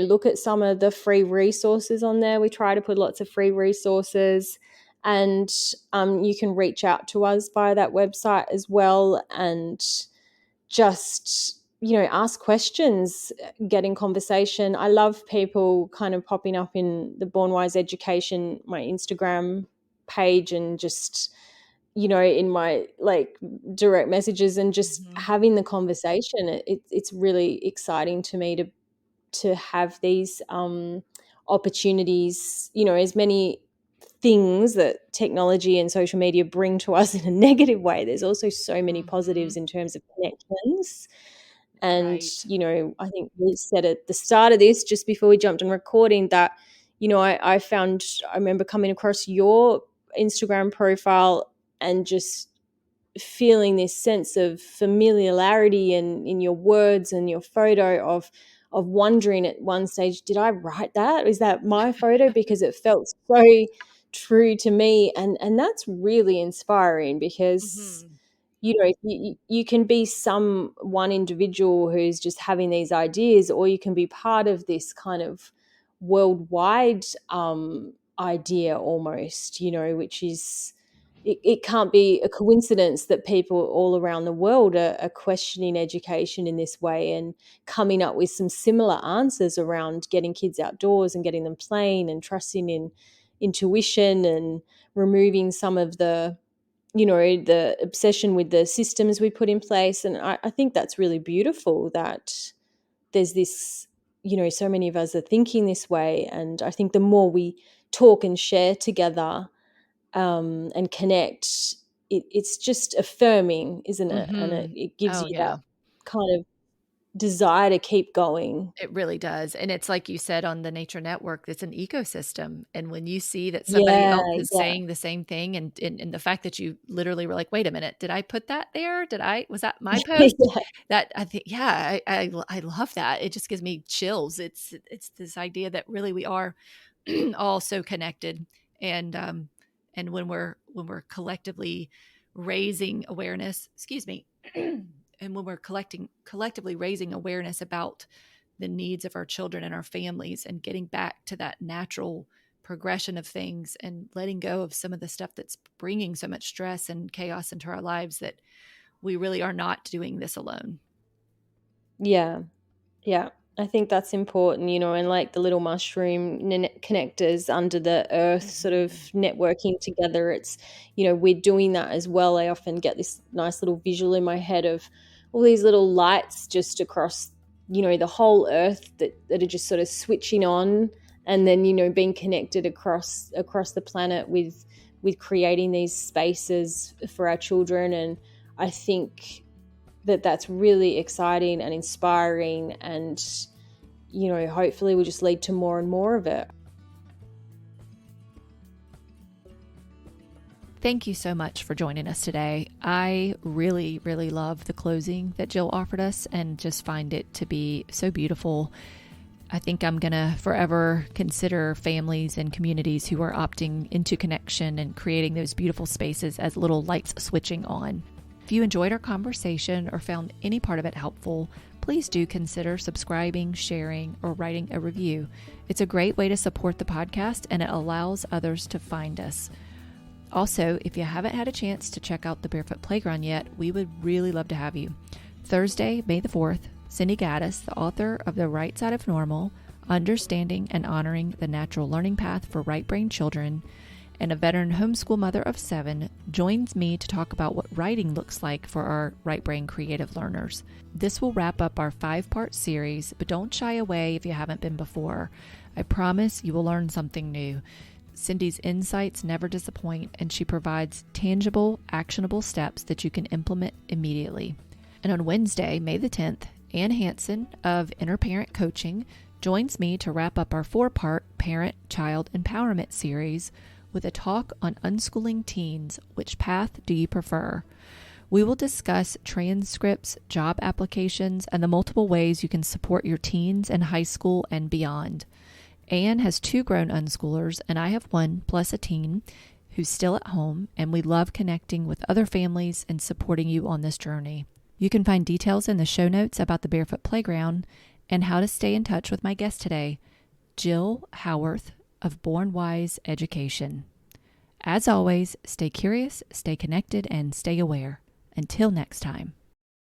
Speaker 2: look at some of the free resources on there. We try to put lots of free resources, and you can reach out to us via that website as well, and just ask questions, get in conversation. I love people kind of popping up in the Born Wise Education, my Instagram page, and just in my like direct messages, and just
Speaker 1: Hmm.
Speaker 2: having the conversation. It's really exciting to me to have these opportunities. As many things that technology and social media bring to us in a negative way, there's also so many
Speaker 1: Hmm.
Speaker 2: positives in terms of connections. And
Speaker 1: Right.
Speaker 2: I think we said at the start of this, just before we jumped on recording, that I remember coming across your Instagram profile and just feeling this sense of familiarity in your words and your photo, of wondering at one stage, did I write that? Is that my photo? Because it felt so true to me, and that's really inspiring because
Speaker 1: Mhm.
Speaker 2: you can be one individual who's just having these ideas, or you can be part of this kind of worldwide idea almost, which is it can't be a coincidence that people all around the world are questioning education in this way and coming up with some similar answers around getting kids outdoors and getting them playing and trusting in intuition and removing some of the obsession with the systems we put in place. And I think that's really beautiful that there's this, so many of us are thinking this way. And I think the more we talk and share together and connect, it's just affirming, isn't it? And it,
Speaker 1: Mhm.
Speaker 2: it gives
Speaker 1: Oh,
Speaker 2: you that
Speaker 1: yeah.
Speaker 2: kind of desire to keep going.
Speaker 1: It really does, and it's like you said on the nature network, it's an ecosystem, and when you see that somebody
Speaker 2: Yeah,
Speaker 1: else is
Speaker 2: yeah.
Speaker 1: saying the same thing and the fact that you literally were like, "Wait a minute, did I put that there? Was that my post?"
Speaker 2: Yeah.
Speaker 1: That I think yeah, I love that. It just gives me chills. It's this idea that really we are all so connected, and, um, and when we're collectively raising awareness, excuse me, and when we're collectively raising awareness about the needs of our children and our families and getting back to that natural progression of things and letting go of some of the stuff that's bringing so much stress and chaos into our lives, that we really are not doing this alone.
Speaker 2: Yeah. Yeah, I think that's important, and like the little mushroom connectors under the earth, sort of
Speaker 1: Mhm.
Speaker 2: networking together. We're doing that as well. I often get this nice little visual in my head of all these little lights just across, the whole earth that are just sort of switching on, and then, being connected across the planet with creating these spaces for our children. And I think that's really exciting and inspiring, and hopefully will just lead to more and more of it.
Speaker 1: Thank you so much for joining us today. I really, really love the closing that Jill offered us and just find it to be so beautiful. I think I'm going to forever consider families and communities who are opting into connection and creating those beautiful spaces as little lights switching on. If you enjoyed our conversation or found any part of it helpful, please do consider subscribing, sharing, or writing a review. It's a great way to support the podcast and it allows others to find us. Also, if you haven't had a chance to check out the Barefoot Playground yet, we would really love to have you. Thursday, May the 4th, Cindy Gaddis, the author of The Right Side of Normal, Understanding and Honoring the Natural Learning Path for Right-Brained Children, and a veteran homeschool mother of 7, joins me to talk about what writing looks like for our right-brain creative learners. This will wrap up our 5-part series, but don't shy away if you haven't been before. I promise you will learn something new. Cindy's insights never disappoint, and she provides tangible, actionable steps that you can implement immediately. And on Wednesday, May the 10th, Ann Hansen of Inner Parent Coaching joins me to wrap up our 4-part Parent-Child Empowerment series with a talk on unschooling teens. Which path do you prefer? We will discuss transcripts, job applications, and the multiple ways you can support your teens in high school and beyond. Anne has 2 grown unschoolers, and I have 1 plus a teen who's still at home, and we love connecting with other families and supporting you on this journey. You can find details in the show notes about the Barefoot Playground and how to stay in touch with my guest today, Gill Howarth of Born Wise Education. As always, stay curious, stay connected, and stay aware. Until next time.